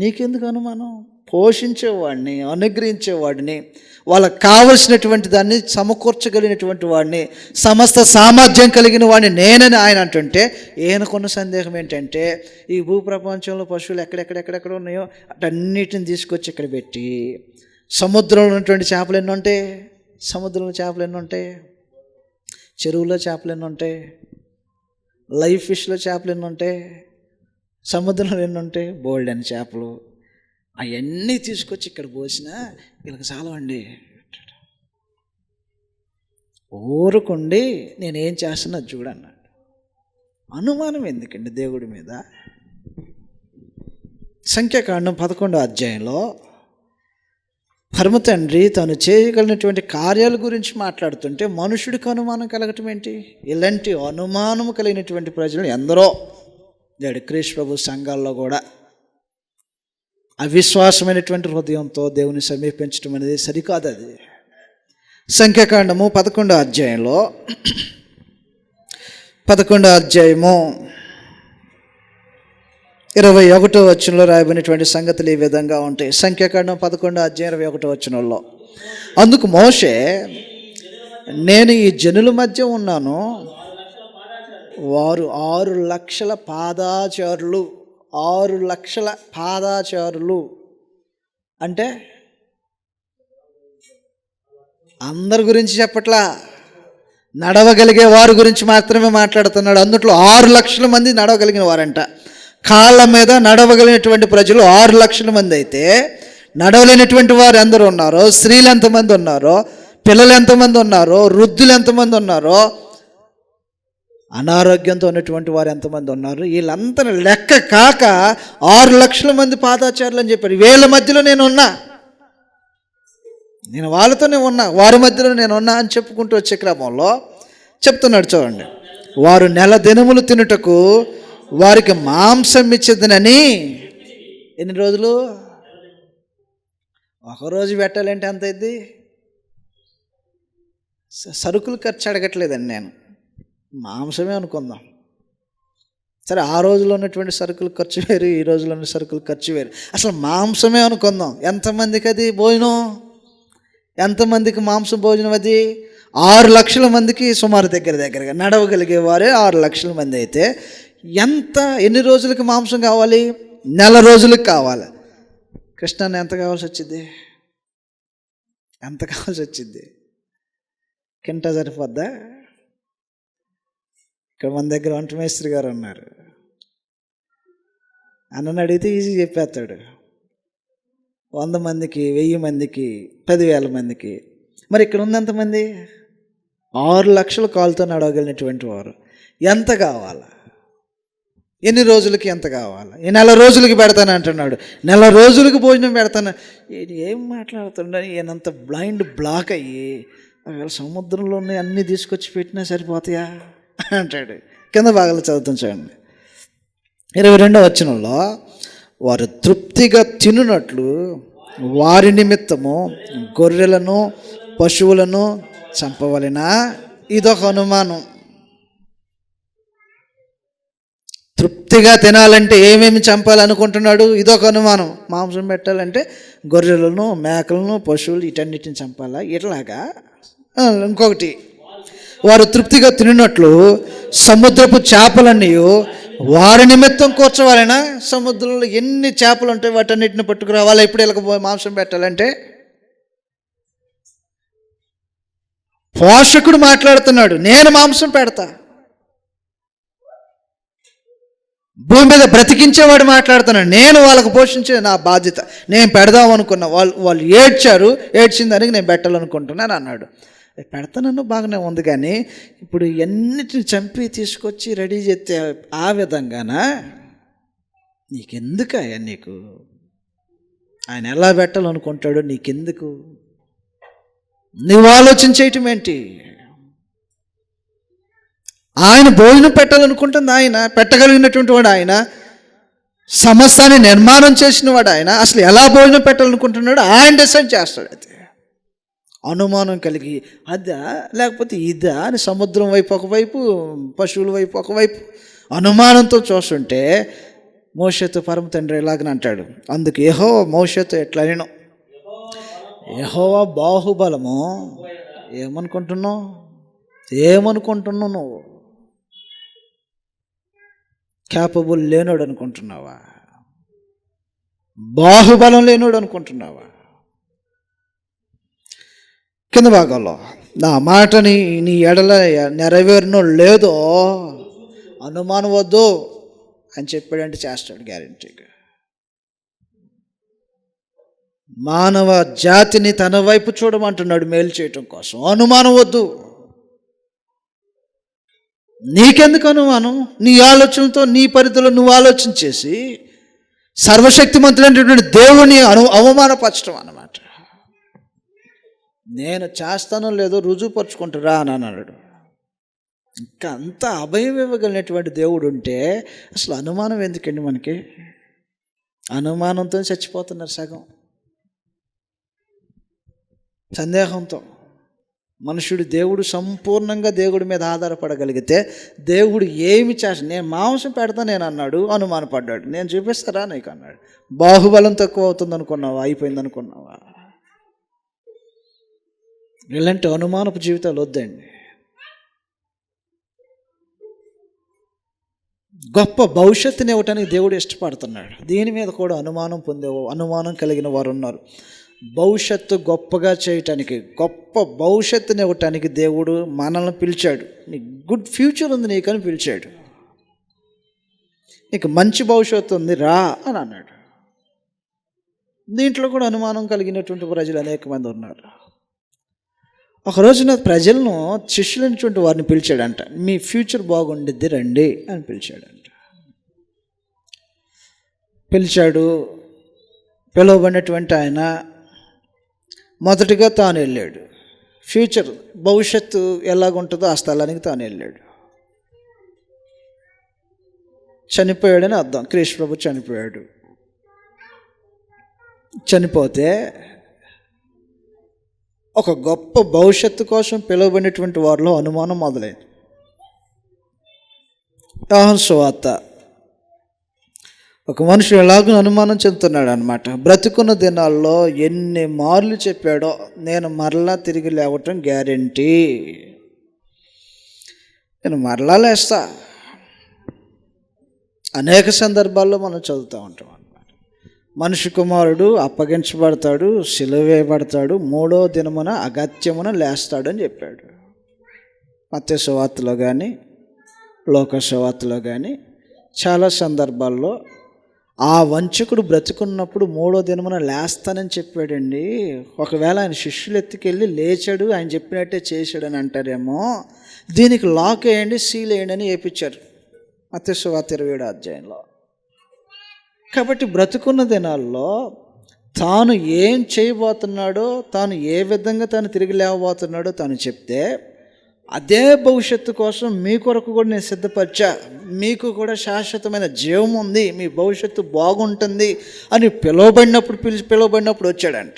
నీకెందుకు అనుమానం? పోషించేవాడిని, అనుగ్రహించేవాడిని, వాళ్ళకు కావలసినటువంటి దాన్ని సమకూర్చగలిగినటువంటి వాడిని, సమస్త సామర్థ్యం కలిగిన వాడిని నేనని ఆయన అంటుంటే ఈయనకున్న సందేహం ఏంటంటే, ఈ భూప్రపంచంలో పశువులు ఎక్కడెక్కడ ఉన్నాయో అటన్నిటిని తీసుకొచ్చి ఇక్కడ పెట్టి, సముద్రంలో ఉన్నటువంటి చేపలు ఎన్ని ఉంటాయి, సముద్రంలో చేపలు ఎన్ని ఉంటాయి, చెరువులో చేపలు ఎన్ని ఉంటాయి, లైవ్ ఫిష్లో చేపలు ఎన్ని ఉంటాయి, సముద్రంలో ఎన్ని ఉంటాయి, బోల్డ్ అని చేపలు, అవన్నీ తీసుకొచ్చి ఇక్కడ పోసినా వీళ్ళకి చాలా అండి. ఊరుకుండి నేనేం చేస్తున్నా చూడన్నాడు. అనుమానం ఎందుకండి దేవుడి మీద? సంఖ్యాకాండం 11వ అధ్యాయంలో పరమ తండ్రి తను చేయగలిగినటువంటి కార్యాల గురించి మాట్లాడుతుంటే మనుషుడికి అనుమానం కలగటం ఏంటి? ఇలాంటి అనుమానం కలిగినటువంటి ప్రజలు ఎందరో నేడు క్రీస్తు ప్రభు సంఘాల్లో కూడా అవిశ్వాసమైనటువంటి హృదయంతో దేవుని సమీపించడం అనేది సరికాదు. అది సంఖ్యాకాండము 11వ అధ్యాయంలో 11వ అధ్యాయము 21వ వచనంలో రాయబడినటువంటి సంగతులు ఈ విధంగా ఉంటాయి. సంఖ్యాకాండం 11వ అధ్యాయం 21వ వచనంలో, అందుకు మోషే, నేను ఈ జనుల మధ్య ఉన్నాను, వారు 6 లక్షల పాదాచారులు. 6 లక్షల పాదాచారులు అంటే అందరి గురించి చెప్పట్లా, నడవగలిగే వారి గురించి మాత్రమే మాట్లాడుతున్నాడు. అందుట్లో 6 లక్షల మంది నడవగలిగిన వారంట. కాళ్ళ మీద నడవగలిగినటువంటి ప్రజలు 6 లక్షల మంది అయితే, నడవలేనటువంటి వారు ఎందరూ ఉన్నారో, స్త్రీలు ఎంతమంది ఉన్నారో, పిల్లలు ఎంతమంది ఉన్నారో, వృద్ధులు ఎంతమంది ఉన్నారో, అనారోగ్యంతో ఉన్నటువంటి వారు ఎంతమంది ఉన్నారు, వీళ్ళంతా లెక్క కాక 6 లక్షల మంది పాదాచారులు అని చెప్పారు. వీళ్ళ మధ్యలో నేను ఉన్నా, నేను వాళ్ళతోనే ఉన్నా, వారి మధ్యలో నేను ఉన్నా అని చెప్పుకుంటూ వచ్చే క్రమంలో చెప్తున్నాడు చూడండి. వారు నెల దినములు తినుటకు వారికి మాంసం ఇచ్చేదనని. ఎన్ని రోజులు? ఒకరోజు పెట్టాలంటే అంత అయింది. సరుకులు ఖర్చు అడగట్లేదండి నేను, మాంసమే అనుకుందాం. సరే, ఆ రోజులో ఉన్నటువంటి సరుకులు ఖర్చు వేరు, ఈ రోజులో ఉన్న సరుకులు ఖర్చు వేరు. అసలు మాంసమే అనుకుందాం. ఎంతమందికి అది భోజనం? ఎంతమందికి మాంసం భోజనం? అది 6 లక్షల మందికి సుమారు దగ్గరగా నడవగలిగే వారే 6 లక్షల మంది అయితే ఎన్ని రోజులకి మాంసం కావాలి? నెల రోజులకు కావాలి. కృష్ణాన్ని ఎంత కావాల్సి వచ్చింది? ఎంత కావాల్సి వచ్చింది? కింటా సరిపోద్దా? ఇక్కడ మన దగ్గర వంటమేస్త్రి గారు ఉన్నారు, అన్నని అడిగితే ఈజీ చెప్పేస్తాడు. 100 మందికి, 1000 మందికి, 10,000 మందికి. మరి ఇక్కడ ఉన్నంతమంది 6 లక్షల కాలుతో నడవగలిగినటువంటి వారు ఎంత కావాలా? ఎన్ని రోజులకి ఎంత కావాలా? ఈ నెల రోజులకి పెడతాను అంటున్నాడు. నెల రోజులకి భోజనం పెడతాను. ఏం మాట్లాడుతున్నా? ఈయనంత బ్లైండ్ బ్లాక్ అయ్యి సముద్రంలో ఉన్నాయి అన్నీ తీసుకొచ్చి పెట్టినా సరిపోతాయా అంటాడు. కింద భాగాలు చదువుతాం చూడండి. 22వ వచనంలో, వారు తృప్తిగా తినునట్లు వారి నిమిత్తము గొర్రెలను పశువులను చంపవలెనా? ఇదొక అనుమానం. తృప్తిగా తినాలంటే ఏమేమి చంపాలనుకుంటున్నాడు? ఇదొక అనుమానం. మాంసం పెట్టాలంటే గొర్రెలను, మేకలను, పశువులు వీటన్నిటిని చంపాలా? ఇట్లాగా. ఇంకొకటి, వారు తృప్తిగా తిన్నట్లు సముద్రపు చేపలన్నీ వారి నిమిత్తం కూర్చోవాలైనా? సముద్రంలో ఎన్ని చేపలు ఉంటాయి, వాటన్నిటిని పట్టుకురావాలా ఇప్పుడు వీళ్ళకి మాంసం పెట్టాలంటే? పోషకుడు మాట్లాడుతున్నాడు, నేను మాంసం పెడతా. భూమి మీద బ్రతికించేవాడు మాట్లాడుతున్నాడు, నేను వాళ్ళకు పోషించే నా బాధ్యత, నేను పెడదాం అనుకున్నా. వాళ్ళు ఏడ్చారు, ఏడ్చిన దానికి నేను పెట్టాలనుకుంటున్నాను అన్నాడు. పెడతానన్ను బాగానే ఉంది, కానీ ఇప్పుడు ఎన్నిటిని చంపి తీసుకొచ్చి రెడీ చేస్తే ఆ విధంగానా? నీకెందుకయ్యా? నీకు ఆయన ఎలా పెట్టాలనుకుంటాడో నీకెందుకు? నువ్వు ఆలోచన చేయటం ఏంటి? ఆయన భోజనం పెట్టాలనుకుంటుంది, ఆయన పెట్టగలిగినటువంటి వాడు, ఆయన సమస్తాన్ని నిర్మాణం చేసిన వాడు, ఆయన అసలు ఎలా భోజనం పెట్టాలనుకుంటున్నాడు ఆయన డిసైడ్ చేస్తాడు. అయితే అనుమానం కలిగి అదా లేకపోతే ఇదా అని సముద్రం వైపు ఒకవైపు, పశువుల వైపు ఒకవైపు అనుమానంతో చూస్తుంటే మోషేతో పరమ తండ్రి ఇలాగని అంటాడు. అందుకు యెహోవా మోషేతో ఎట్లా నేను, యెహోవా బాహుబలము. ఏమనుకుంటున్నావు నువ్వు? క్యాపబుల్ లేనోడు అనుకుంటున్నావా? బాహుబలం లేనోడు అనుకుంటున్నావా? కింద భాగంలో నా మాటని నీ ఎడల నెరవేరునో లేదో అనుమానం వద్దు అని చెప్పాడంటే చేస్తాడు గ్యారెంటీగా. మానవ జాతిని తన వైపు చూడమంటున్నాడు మేలు చేయటం కోసం. అనుమానం వద్దు. నీకెందుకు అనుమానం? నీ ఆలోచనతో నీ పరిధిలో నువ్వు ఆలోచన చేసి సర్వశక్తిమంతుడైనటువంటి దేవుని అవమానపరచడం అన్నమాట. నేను చేస్తానో లేదో రుజువుపరుచుకుంటారా అని అన్నాడు. ఇంకా అంత అభయం ఇవ్వగలిగినటువంటి దేవుడు ఉంటే అసలు అనుమానం ఎందుకండి మనకి? అనుమానంతో చచ్చిపోతున్నారు సగం, సందేహంతో. మనుషుడు దేవుడు సంపూర్ణంగా దేవుడి మీద ఆధారపడగలిగితే దేవుడు ఏమి చేస్తాడు? నేను మాంసం పెడతా నేను అన్నాడు, అనుమానపడ్డాడు. నేను చూపిస్తారా నీకు అన్నాడు. బాహుబలం తక్కువ అవుతుంది అనుకున్నావా? అయిపోయింది అనుకున్నావా? ఇలాంటి అనుమానపు జీవితాలు వద్దండి. గొప్ప భవిష్యత్తుని ఇవ్వటానికి దేవుడు ఇష్టపడుతున్నాడు. దీని మీద కూడా అనుమానం కలిగిన వారు ఉన్నారు. భవిష్యత్తు గొప్పగా చేయటానికి, గొప్ప భవిష్యత్తుని ఇవ్వటానికి దేవుడు మనల్ని పిలిచాడు. నీకు గుడ్ ఫ్యూచర్ ఉంది నీకని పిలిచాడు. నీకు మంచి భవిష్యత్తు ఉంది రా అని అన్నాడు. దీంట్లో కూడా అనుమానం కలిగినటువంటి ప్రజలు అనేక మంది ఉన్నారు. ఒక రోజున ప్రజలను, శిష్యులైనటువంటి వారిని పిలిచాడంట. మీ ఫ్యూచర్ బాగుండిద్ది రండి అని పిలిచాడంట. పిలిచాడు. పిలువబడినటువంటి ఆయన మొదటిగా తాను వెళ్ళాడు. ఫ్యూచర్ భవిష్యత్తు ఎలాగుంటుందో ఆ స్థలానికి తాను వెళ్ళాడు. చనిపోయాడని అర్థం. క్రీస్తు ప్రభు చనిపోయాడు. చనిపోతే ఒక గొప్ప భవిష్యత్తు కోసం పిలువబడినటువంటి వారిలో అనుమానం మొదలైంది. యోహాను సువార్త ఒక మనుషుడు ఎలాగో అనుమానం చెందుతున్నాడు అనమాట. బ్రతుకున్న దినాల్లో ఎన్ని మార్లు చెప్పాడో, నేను మరలా తిరిగి లేవటం గ్యారెంటీ, నేను మరలా లేస్తా. అనేక సందర్భాల్లో మనం చదువుతూ ఉంటాం అన్నమాట. మనిషి కుమారుడు అప్పగించబడతాడు, సిలువ వేయబడతాడు, 3వ దినమున అగత్యమున లేస్తాడు అని చెప్పాడు. మత్తయి సువార్తలో కానీ లోకా సువార్తలో కానీ చాలా సందర్భాల్లో ఆ వంచకుడు బ్రతుకున్నప్పుడు 3వ దినమున లేస్తానని చెప్పాడండి. ఒకవేళ ఆయన శిష్యులు ఎత్తుకెళ్ళి లేచాడు, ఆయన చెప్పినట్టే చేశాడని అంటారేమో. దీనికి లాక్ వేయండి, సీల్ వేయండి అని వేయించారు మత్తయి సువార్త 27వ అధ్యాయంలో. కాబట్టి బ్రతుకున్న దినాల్లో తాను ఏం చేయబోతున్నాడో, తాను ఏ విధంగా తాను తిరిగి లేవబోతున్నాడో తాను చెప్తే, అదే భవిష్యత్తు కోసం మీ కొరకు కూడా నేను సిద్ధపరిచా, మీకు కూడా శాశ్వతమైన జీవం ఉంది, మీ భవిష్యత్తు బాగుంటుంది అని పిలువబడినప్పుడు వచ్చాడంట.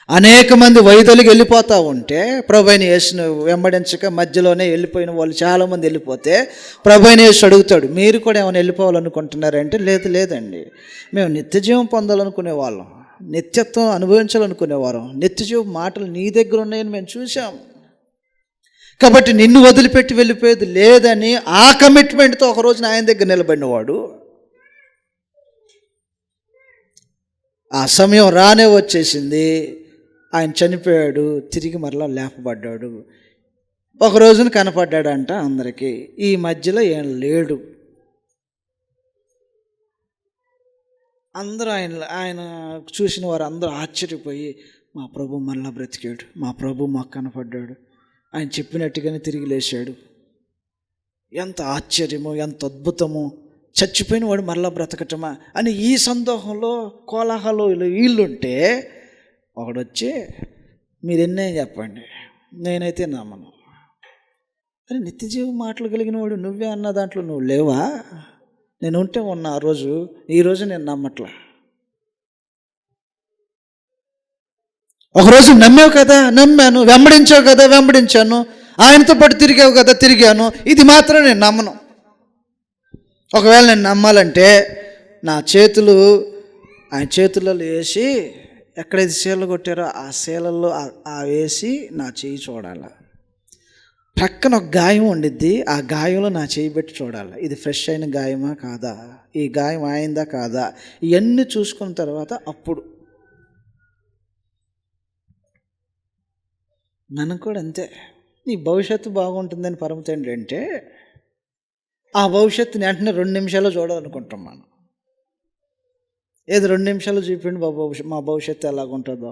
అనేక మంది వైదొలిగి వెళ్ళిపోతూ ఉంటే ప్రభువైన యేసును వెంబడించక మధ్యలోనే వెళ్ళిపోయిన వాళ్ళు చాలామంది వెళ్ళిపోతే ప్రభువైన యేసు అడుగుతాడు, మీరు కూడా ఏమైనా వెళ్ళిపోవాలనుకుంటున్నారంటే లేదండి, మేము నిత్యజీవం పొందాలనుకునే వాళ్ళం, నిత్యత్వం అనుభవించాలనుకునేవారం, నిత్యజీవం మాటలు నీ దగ్గర ఉన్నాయని మేము చూసాం, కాబట్టి నిన్ను వదిలిపెట్టి వెళ్ళిపోయేది లేదని ఆ కమిట్మెంట్తో ఒక రోజున ఆయన దగ్గర నిలబడినవాడు ఆ సమయం రానే వచ్చేసింది, ఆయన చనిపోయాడు, తిరిగి మరలా లేపబడ్డాడు, ఒక రోజున కనపడ్డాడంట అందరికీ, ఈ మధ్యలో ఏం లేడు. అందరూ ఆయన చూసిన వారు అందరూ ఆశ్చర్యపోయి, మా ప్రభు మళ్ళా బ్రతికాడు, మా ప్రభు మాకు కనపడ్డాడు, ఆయన చెప్పినట్టుగానే తిరిగి లేచాడు, ఎంత ఆశ్చర్యము, ఎంత అద్భుతము, చచ్చిపోయిన వాడు మరలా బ్రతకటమా అని ఈ సందోహంలో కోలాహలంలో వీళ్ళుంటే ఒకడొచ్చి, మీరు ఎన్నే చెప్పండి, నేనైతే నమ్మను. అని నిత్యజీవ మాటలు కలిగిన వాడు నువ్వే అన్న దాంట్లో నువ్వు లేవా? నేను ఉంటే ఉన్నా ఆ రోజు, ఈరోజు నేను నమ్మట్లా. ఒకరోజు నమ్మావు కదా, నమ్మాను, వెంబడించావు కదా, వెంబడించాను, ఆయనతో పాటు తిరిగావు కదా, తిరిగాను, ఇది మాత్రం నేను నమ్మను. ఒకవేళ నేను నమ్మాలంటే నా చేతులు ఆయన చేతులలో వేసి, ఎక్కడైతే శీలలు కొట్టారో ఆ శీలల్లో ఆ వేసి నా చేయి చూడాలి, పక్కన ఒక గాయం ఉండిద్ది, ఆ గాయంలో నా చేయి పెట్టి చూడాలి, ఇది ఫ్రెష్ అయిన గాయమా కాదా, ఈ గాయం అయిందా కాదా, ఇవన్నీ చూసుకున్న తర్వాత అప్పుడు. మనం కూడా అంతే, నీ భవిష్యత్తు బాగుంటుందని పరమ తండ్రి అంటే ఆ భవిష్యత్తుని వెంటనే 2 నిమిషాల్లో చూడాలనుకుంటాం మనం. ఏది 2 నిమిషాల్లో చూపిండి మా భవిష్యత్తు ఎలాగుంటుందో.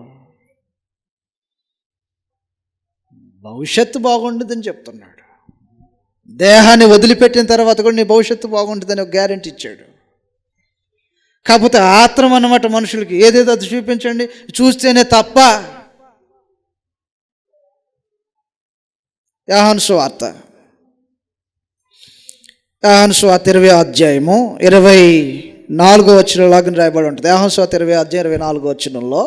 భవిష్యత్తు బాగుంటుందని చెప్తున్నాడు. దేహాన్ని వదిలిపెట్టిన తర్వాత కూడా నీ భవిష్యత్తు బాగుంటుందని ఒక గ్యారెంటీ ఇచ్చాడు. కాకపోతే ఆత్రం అన్నమాట మనుషులకి, ఏదేదో అది చూపించండి, చూస్తేనే తప్ప. యోహాను సువార్త 20వ అధ్యాయము 24వ వచనంలాగా రాయబడి ఉంటుంది. యోహాను సువార్త 20వ అధ్యాయం 24వ వచనంలో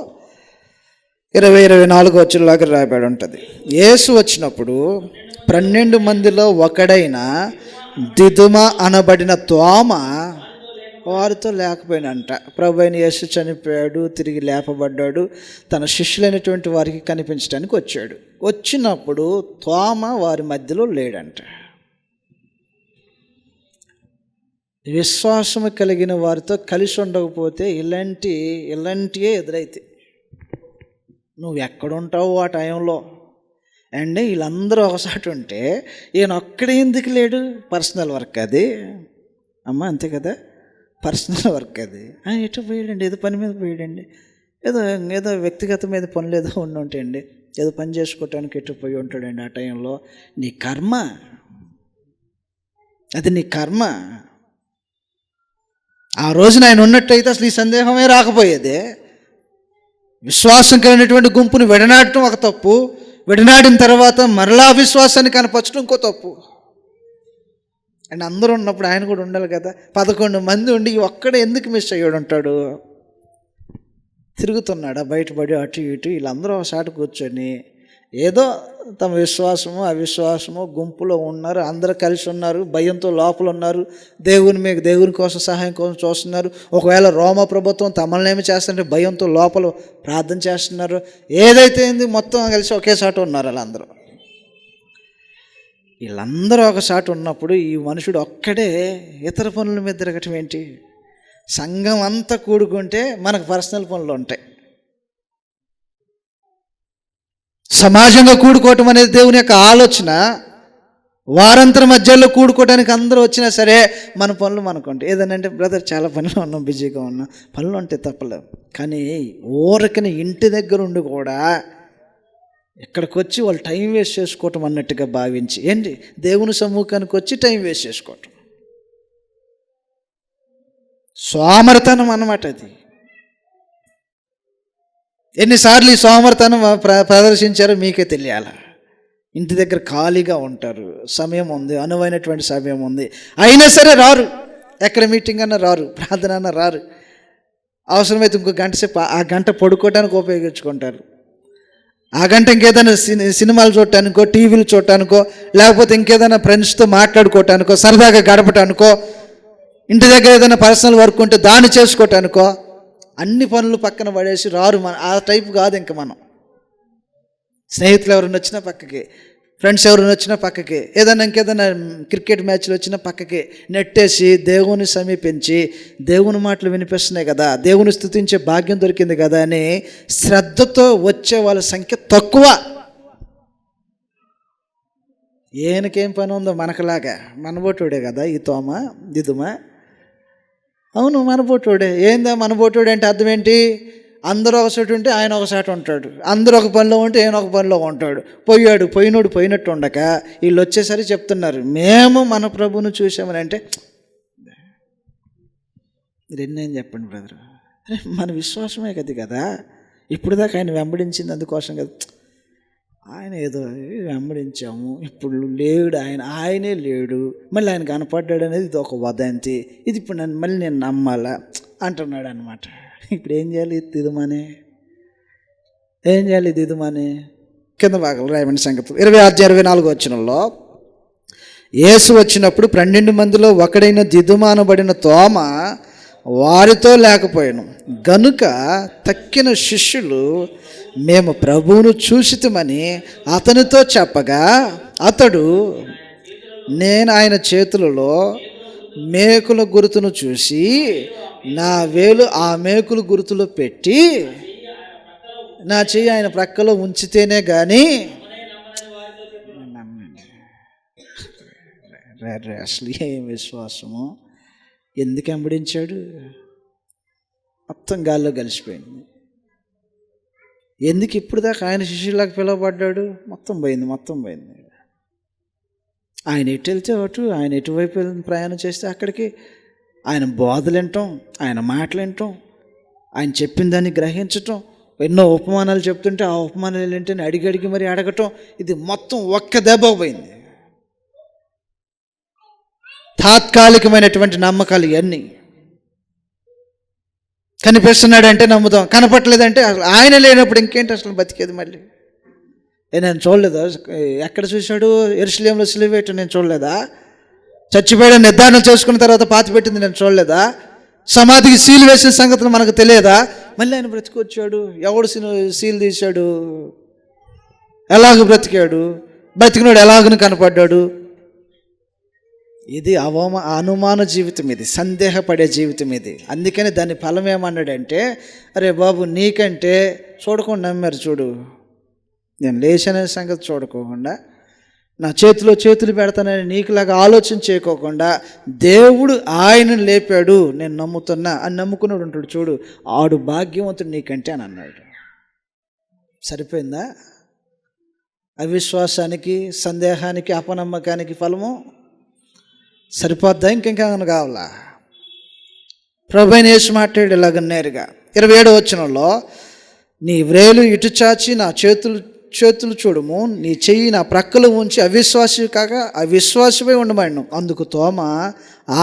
24వ వచనంలాగా రాయబడి ఉంటుంది. యేసు వచ్చినప్పుడు 12 మందిలో ఒకడైన దిదుమ అనబడిన తోమ వారితో లేకపోయినంట. ప్రభువైన యేసు చనిపోయాడు, తిరిగి లేపబడ్డాడు, తన శిష్యులైనటువంటి వారికి కనిపించడానికి వచ్చాడు. వచ్చినప్పుడు తోమ వారి మధ్యలో లేడంట. విశ్వాసము కలిగిన వారితో కలిసి ఉండకపోతే ఇలాంటివే ఎదురైతాయి. నువ్వు ఎక్కడుంటావు ఆ టైంలో అండ్ వీళ్ళందరూ ఒకసారి ఉంటే ఈయన ఒక్కడే ఎందుకు లేడు? పర్సనల్ వర్క్ అది అమ్మ, అంతే కదా, పర్సనల్ వర్క్ అది. ఎటు పోయాడండి, ఏదో పని మీద పోయాడండి, ఏదో వ్యక్తిగత మీద పనులు ఏదో ఉండి ఏదో పని చేసుకోవటానికి ఎటు పోయి ఉంటాడండి. ఆ టైంలో నీ కర్మ అది, నీ కర్మ. ఆ రోజున ఆయన ఉన్నట్టయితే అసలు ఈ సందేహమే రాకపోయేదే. విశ్వాసం కలిగినటువంటి గుంపుని విడనాడటం ఒక తప్పు, విడనాడిన తర్వాత మరలా విశ్వాసాన్ని కనపరచడం ఇంకో తప్పు. అండ్ అందరూ ఉన్నప్పుడు ఆయన కూడా ఉండాలి కదా. 11 మంది ఉండి ఒక్కడే ఎందుకు మిస్ అయ్యాడు ఉంటాడు? తిరుగుతున్నాడా బయటపడి అటు ఇటు? వీళ్ళందరూ ఒకసారి కూర్చొని ఏదో తమ విశ్వాసము అవిశ్వాసము గుంపులో ఉన్నారు, అందరూ కలిసి ఉన్నారు, భయంతో లోపల ఉన్నారు, దేవుని కోసం సహాయం కోసం చూస్తున్నారు. ఒకవేళ రోమా ప్రభుత్వం తమల్ని ఏమి చేస్తారంటే భయంతో లోపల ప్రార్థన చేస్తున్నారు. ఏదైతే ఏంది మొత్తం కలిసి ఒకేసారి ఉన్నారు వాళ్ళందరూ. వీళ్ళందరూ ఒకసారి ఉన్నప్పుడు ఈ మనుషుడు ఒక్కడే ఇతర పనుల మీద తిరగటం ఏంటి? సంఘం అంతా కూడుకుంటే మనకు పర్సనల్ పనులు ఉంటాయి. సమాజంగా కూడుకోవటం అనేది దేవుని యొక్క ఆలోచన. వారంతరం మధ్యలో కూడుకోవడానికి అందరూ వచ్చినా సరే మన పనులు మనకుంటాయి. ఏదనంటే బ్రదర్ చాలా పనులు ఉన్నాం, బిజీగా ఉన్నాం, పనులు ఉంటే తప్పలేదు. కానీ ఊరకని ఇంటి దగ్గర ఉండి కూడా ఇక్కడికి వచ్చి వాళ్ళు టైం వేస్ట్ చేసుకోవటం అన్నట్టుగా భావించి ఏంటి దేవుని సమ్ముఖానికి వచ్చి టైం వేస్ట్ చేసుకోవటం సోమరితనం అన్నమాట. అది ఎన్నిసార్లు ఈ సోమరితనం ప్రదర్శించారో మీకే తెలియాల. ఇంటి దగ్గర ఖాళీగా ఉంటారు, సమయం ఉంది, అనువైనటువంటి సమయం ఉంది, అయినా సరే రారు. ఎక్కడ మీటింగ్ అన్నా రారు, ప్రార్థన అన్నా రారు. అవసరమైతే ఇంకో గంట సేపు ఆ గంట పడుకోవడానికి ఉపయోగించుకుంటారు. ఆ గంట ఇంకేదైనా సినిమాలు చూడటానికో, టీవీలు చూడటానికో, లేకపోతే ఇంకేదైనా ఫ్రెండ్స్తో మాట్లాడుకోవటానికో, సరదాగా గడపటానికో, ఇంటి దగ్గర ఏదైనా పర్సనల్ వర్క్ ఉంటే దాన్ని చేసుకోవటానికో, అన్ని పనులు పక్కన పడేసి రారు. మన ఆ టైప్ కాదు ఇంక మనం. స్నేహితులు ఎవరైనా వచ్చినా పక్కకి, ఫ్రెండ్స్ ఎవరైనా వచ్చినా పక్కకి, ఇంకేదైనా క్రికెట్ మ్యాచ్లు వచ్చినా పక్కకి నెట్టేసి దేవుని సమీపించి దేవుని మాటలు వినిపిస్తున్నాయి కదా, దేవుని స్తుతించే భాగ్యం దొరికింది కదా అని శ్రద్ధతో వచ్చే వాళ్ళ సంఖ్య తక్కువ. ఈయనకేం పని ఉందో మనకులాగా, మనబోటోడే కదా ఈ తోమ దిదుమా. అవును, మనబోటోడే. ఏందా మనబోటోడే అంటే అర్థం ఏంటి? అందరూ ఒకసారి ఉంటే ఆయన ఒకసారి ఉంటాడు, అందరూ ఒక పనిలో ఉంటే ఆయన ఒక పనిలో ఉంటాడు. పోయినోడు పోయినట్టు ఉండక వీళ్ళు వచ్చేసరికి చెప్తున్నారు మేము మన ప్రభువును చూసామని. అంటే రెండేం చెప్పండి బ్రదర్, మన విశ్వాసమే కదా. ఇప్పుడు దాకా ఆయన వెంబడించింది అందుకోసం కదా. ఆయన ఏదో వెంబడించాము, ఇప్పుడు లేడు ఆయనే లేడు, మళ్ళీ ఆయన కనపడ్డాడు అనేది ఇది ఒక వదంతి, ఇది ఇప్పుడు మళ్ళీ నేను నమ్మాలా అంటున్నాడు అనమాట. ఇప్పుడు ఏం చేయాలి దిదుమని? కింద భాగంలో రాయమని సంగతులు 26-24 వచనంలో, యేసు వచ్చినప్పుడు 12 మందిలో ఒకడైన దిదుమ అనబడిన తోమ వారితో లేకపోయాను గనుక తక్కిన శిష్యులు మేము ప్రభువును చూసితమని అతనితో చెప్పగా, అతడు నేను ఆయన చేతులలో మేకుల గుర్తును చూసి నా వేలు ఆ మేకుల గుర్తులో పెట్టి నా చెయ్యి ఆయన ప్రక్కలో ఉంచితేనే కానీ అసలు ఏం విశ్వాసము. ఎందుకు వెంబడించాడు? మొత్తం గాల్లో కలిసిపోయింది. ఎందుకు ఇప్పుడు దాకా ఆయన శిష్యులకు పిలువబడ్డాడు? మొత్తం పోయింది. ఆయన ఎటు వెళ్తే అటు, ఆయన ఎటువైపు ప్రయాణం చేస్తే అక్కడికి, ఆయన బోధలు వినటం, ఆయన మాటలు వినటం, ఆయన చెప్పిన దాన్ని గ్రహించటం, ఎన్నో ఉపమానాలు చెప్తుంటే ఆ ఉపమానాలు ఏంటని అడిగి మరి అడగటం, ఇది మొత్తం ఒక్క దెబ్బ పోయింది. తాత్కాలికమైనటువంటి నమ్మకాలు ఇవన్నీ. కనిపిస్తున్నాడంటే నమ్ముతాం, కనపట్లేదంటే ఆయన లేనప్పుడు ఇంకేంటి అసలు బతికేది? మళ్ళీ నేను చూడలేదా? ఎక్కడ చూశాడు? యెరూషలేములో సిలువ వేయటం నేను చూడలేదా? చచ్చిపోయాడు నిర్ధారణ చేసుకున్న తర్వాత పాతి పెట్టింది నేను చూడలేదా? సమాధికి సీలు వేసిన సంగతులు మనకు తెలియదా? మళ్ళీ ఆయన బ్రతికొచ్చాడు. ఎవడు సీలు తీశాడు? ఎలాగ బ్రతికాడు? బ్రతికినాడు ఎలాగను కనపడ్డాడు? ఇది అనుమాన జీవితం, ఇది సందేహపడే జీవితం ఇది. అందుకని దాని ఫలం ఏమన్నాడంటే, అరే బాబు నీకంటే చూడకుండా నమ్మారు చూడు, నేను లేచనే సంగతి చూడకోకుండా, నా చేతిలో చేతులు పెడతానని నీకులాగా ఆలోచన చేయకోకుండా దేవుడు ఆయనను లేపాడు, నేను నమ్ముతున్నా అని నమ్ముకున్నాడు ఉంటాడు చూడు, ఆడు భాగ్యవంతుడు నీకంటే అని అన్నాడు. సరిపోయిందా? అవిశ్వాసానికి, సందేహానికి, అపనమ్మకానికి ఫలము సరిపోద్దా? ఇంకేమైనా కావాలా? ప్రభువైన యేసు మాట్లాడు ఇలాగ నేరుగా 27వ వచనంలో, నీ వ్రేలు ఇటు చాచి నా చేతులు చూడము, నీ చెయ్యి నా ప్రక్కలో ఉంచి అవిశ్వాసి కాక అవిశ్వాసమే ఉండమను. అందుకు తోమ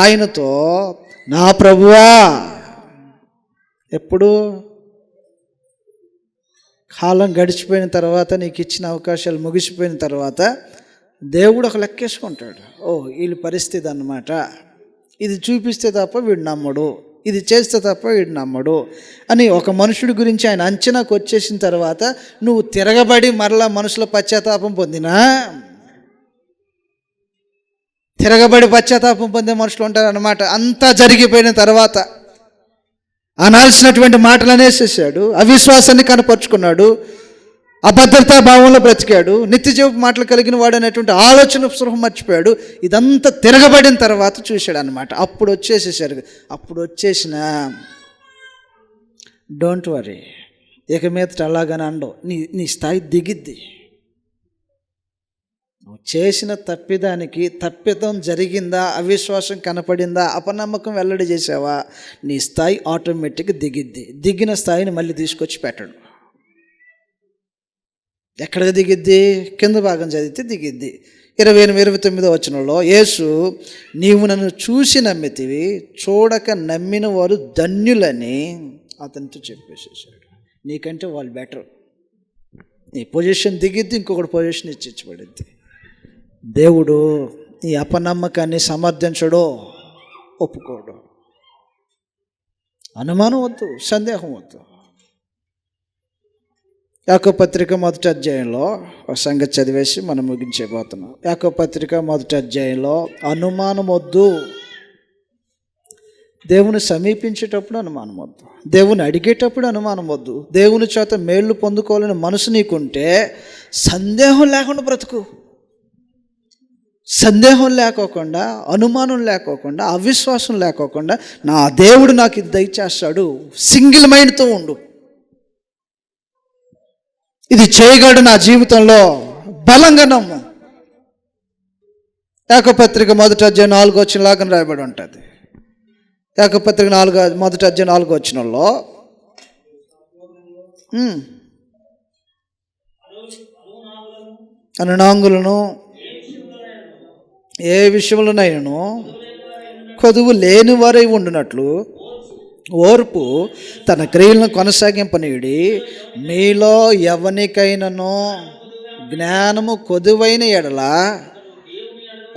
ఆయనతో, నా ప్రభువా. ఎప్పుడు? కాలం గడిచిపోయిన తర్వాత, నీకు ఇచ్చిన అవకాశాలు ముగిసిపోయిన తర్వాత దేవుడు ఒక లెక్కేసుకుంటాడు. వీళ్ళ పరిస్థితి అన్నమాట, ఇది చూపిస్తే తప్ప వీడు నమ్మడు, ఇది చేస్తే తప్ప వీడు నమ్మడు అని ఒక మనుషుడి గురించి ఆయన అంచనాకు వచ్చేసిన తర్వాత నువ్వు తిరగబడి మరలా మనుషుల పశ్చాత్తాపం పొందినా, తిరగబడి పశ్చాత్తాపం పొందే మనుషులు ఉంటారు అన్నమాట. అంతా జరిగిపోయిన తర్వాత అనాల్సినటువంటి మాటలు అనేసేసాడు, అవిశ్వాసాన్ని కనపరుచుకున్నాడు, అభద్రతా భావంలో బ్రతికాడు, నిత్యజీవపు మాటలు కలిగిన వాడు అనేటువంటి ఆలోచన స్పృహ మర్చిపోయాడు. ఇదంతా తిరగబడిన తర్వాత చూశాడు అనమాట. అప్పుడు వచ్చేసిన డోంట్ వరీ, ఇక మీదట అలాగని అండవు, నీ స్థాయి దిగిద్ది. నువ్వు చేసిన తప్పిదం జరిగిందా, అవిశ్వాసం కనపడిందా, అపనమ్మకం వెల్లడి చేసావా, నీ స్థాయి ఆటోమేటిక్గా దిగిద్ది. దిగిన స్థాయిని మళ్ళీ తీసుకొచ్చి పెట్టడు. ఎక్కడికి దిగిద్ది? కింద భాగం చదివితే దిగిద్ది. 28-29 వచనంలో, యేసు నీవు నన్ను చూసి నమ్మితివి, చూడక నమ్మిన వారు ధన్యులని అతనితో చెప్పేసేసాడు. నీకంటే వాళ్ళు బెటర్, నీ పొజిషన్ దిగిద్ది, ఇంకొకటి పొజిషన్ ఇచ్చిపడిద్ది. దేవుడు నీ అపనమ్మకాన్ని సమర్థించడో ఒప్పుకోడు. అనుమానం వద్దు, సందేహం వద్దు. యాకోబు పత్రిక 1వ అధ్యాయంలో ఒక సంగతి చదివేసి మనం ముగించబోతున్నాం. యాకోబు పత్రిక 1వ అధ్యాయంలో అనుమానం వద్దు. దేవుని సమీపించేటప్పుడు అనుమానం వద్దు, దేవుని అడిగేటప్పుడు అనుమానం వద్దు. దేవుని చేత మేళ్ళు పొందుకోవాలని మనసు నీకుంటే సందేహం లేకుండా బ్రతుకు. సందేహం లేకోకుండా, అనుమానం లేకోకుండా, అవిశ్వాసం లేకోకుండా నా దేవుడు నాకు ఇది దయచేస్తాడు, సింగిల్ మైండ్తో ఉండు. ఇది చేయగలడు నా జీవితంలో, బలంగా నమ్ము. యాకోబు పత్రిక 1వ అధ్యాయం 4వ వచనంలాగా రాయబడి ఉంటుంది. యాకోబు పత్రిక 1వ అధ్యాయం 4వ వచనంలో అనునాంగులను ఏ విషయంలోనైనను కొదువు లేని వారై ఉండునట్లు ఓర్పు తన క్రియలను కొనసాగింపనీయుడి. మీలో ఎవనికైనాను జ్ఞానము కొదువైన ఎడల,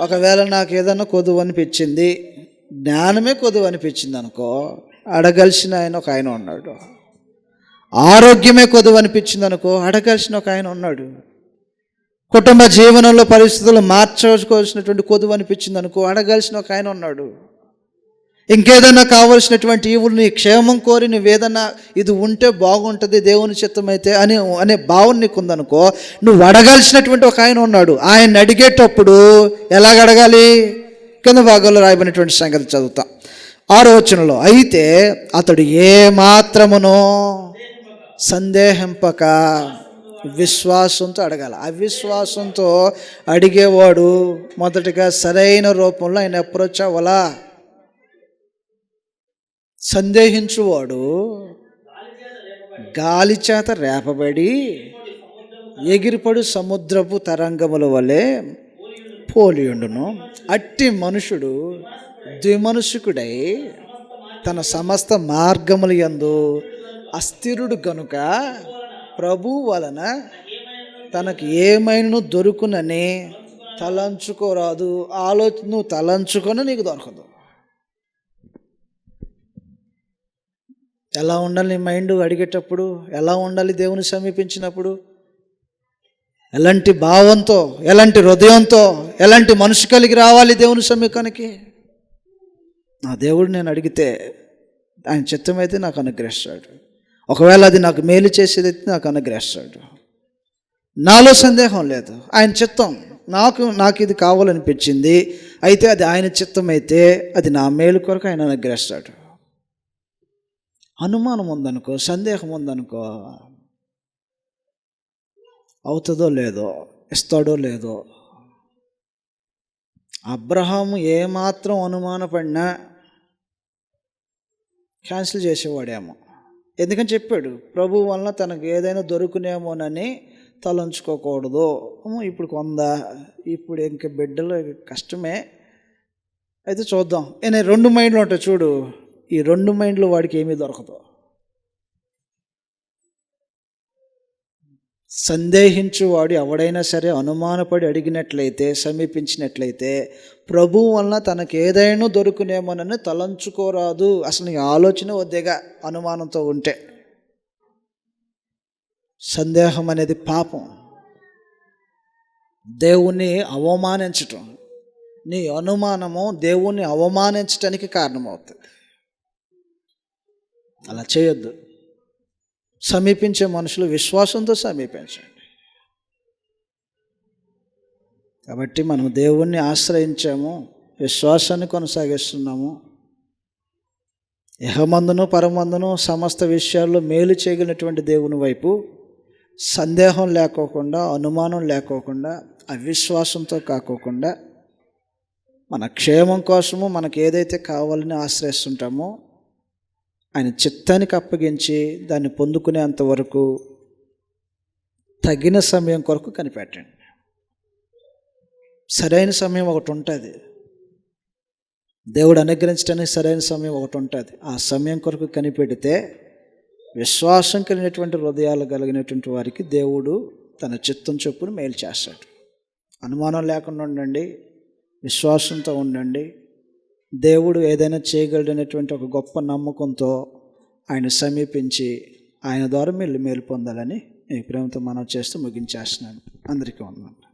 ఒకవేళ నాకు ఏదైనా కొదువు అనిపించింది, జ్ఞానమే కొదువు అనిపించింది అనుకో, అడగలిసిన ఆయన ఒక ఆయన ఉన్నాడు. ఆరోగ్యమే కొదువు అనిపించింది అనుకో, అడగాల్సిన ఒక ఆయన ఉన్నాడు. కుటుంబ జీవనంలో పరిస్థితులు మార్చుకోవాల్సినటువంటి కొదువు అనిపించింది అనుకో, అడగాల్సిన ఒక ఆయన ఉన్నాడు. ఇంకేదైనా కావలసినటువంటి ఈవులు నీ క్షేమం కోరి నువ్వేదన్నా ఇది ఉంటే బాగుంటుంది దేవుని చిత్తమైతే అనే భావన నీకు ఉందనుకో, నువ్వు అడగాల్సినటువంటి ఒక ఆయన ఉన్నాడు. ఆయన అడిగేటప్పుడు ఎలాగ అడగాలి? కింద భాగంలో రాయబడినటువంటి సంగతి చదువుతాం. 6వ వచనంలో, అయితే అతడు ఏ మాత్రమునో సందేహింపక విశ్వాసంతో అడగాల. అవిశ్వాసంతో అడిగేవాడు మొదటిగా సరైన రూపంలో ఆయన అప్రోచ్ అవ్వాలా. సందేహించువాడు గాలి చేత రేపబడి ఎగిరిపడు సముద్రపు తరంగముల వలె పోలియుండును. అట్టి మనుషుడు ద్విమనుషుకుడై తన సమస్త మార్గముల యందు అస్థిరుడు గనుక ప్రభు వలన తనకు ఏమైనా దొరుకునని తలంచుకోరాదు. ఆలోచన తలంచుకొని నీకు దొరకదు. ఎలా ఉండాలి నీ మైండ్ అడిగేటప్పుడు? ఎలా ఉండాలి దేవుని సమీపించినప్పుడు? ఎలాంటి భావంతో, ఎలాంటి హృదయంతో, ఎలాంటి మనసు కలిగి రావాలి దేవుని సమీపానికి? నా దేవుడు నేను అడిగితే ఆయన చిత్తమైతే నాకు అనుగ్రహిస్తాడు. ఒకవేళ అది నాకు మేలు చేసేదైతే నాకు అనుగ్రహిస్తాడు. నాలో సందేహం లేదు. ఆయన చిత్తం, నాకు ఇది కావాలనిపించింది, అయితే అది ఆయన చిత్తం అయితే అది నా మేలు కొరకు ఆయన అనుగ్రహిస్తాడు. అనుమానం ఉందనుకో, సందేహం ఉందనుకో, అవుతుందో లేదో, ఇస్తాడో లేదో. అబ్రహాము ఏమాత్రం అనుమానపడినా క్యాన్సిల్ చేసేవాడేమో. ఎందుకని చెప్పాడు, ప్రభు వలన తనకు ఏదైనా దొరుకునేమోనని తలంచుకోకూడదు. ఇప్పుడు కొందా, ఇప్పుడు ఇంక బిడ్డలు కష్టమే, అయితే చూద్దాం. నేను 2 మైండ్లు ఉంటాయి చూడు. ఈ 2 మైండ్లు వాడికి ఏమీ దొరకదు. సందేహించువాడు ఎవడైనా సరే అనుమానపడి అడిగినట్లయితే, సమీపించినట్లయితే, ప్రభువు వలన తనకు ఏదైనా దొరుకునేమోనని తలంచుకోరాదు. అసలు నీ ఆలోచన వద్దేగా అనుమానంతో ఉంటే. సందేహం అనేది పాపం, దేవుణ్ణి అవమానించటం. నీ అనుమానము దేవుణ్ణి అవమానించటానికి కారణమవుతుంది. అలా చేయొద్దు. సమీపించే మనుషులు విశ్వాసంతో సమీపించండి. కాబట్టి మనం దేవుణ్ణి ఆశ్రయించాము, విశ్వాసాన్ని కొనసాగిస్తున్నాము. ఇహమందును పరమందును సమస్త విషయాల్లో మేలు చేయగలిగినటువంటి దేవుని వైపు సందేహం లేకోకుండా, అనుమానం లేకోకుండా, అవిశ్వాసంతో కాకోకుండా, మన క్షేమం కోసము మనకు ఏదైతే కావాలని ఆశ్రయిస్తుంటామో ఆయన చిత్తానికి అప్పగించి దాన్ని పొందుకునేంత వరకు తగిన సమయం కొరకు కనిపెట్టండి. సరైన సమయం ఒకటి ఉంటుంది, దేవుడు అనుగ్రహించడానికి సరైన సమయం ఒకటి ఉంటుంది. ఆ సమయం కొరకు కనిపెడితే విశ్వాసం కలిగినటువంటి హృదయాలు కలిగినటువంటి వారికి దేవుడు తన చిత్తం చొప్పున మేలు చేస్తాడు. అనుమానం లేకుండా ఉండండి, విశ్వాసంతో ఉండండి. దేవుడు ఏదైనా చేయగలడనేటువంటి ఒక గొప్ప నమ్మకంతో ఆయన సమీపించి ఆయన ద్వారా మీరు మేలు పొందాలని ఈ ప్రేమతో మనం చేస్తూ ముగించేస్తున్నాను. అందరికీ వందనాలు.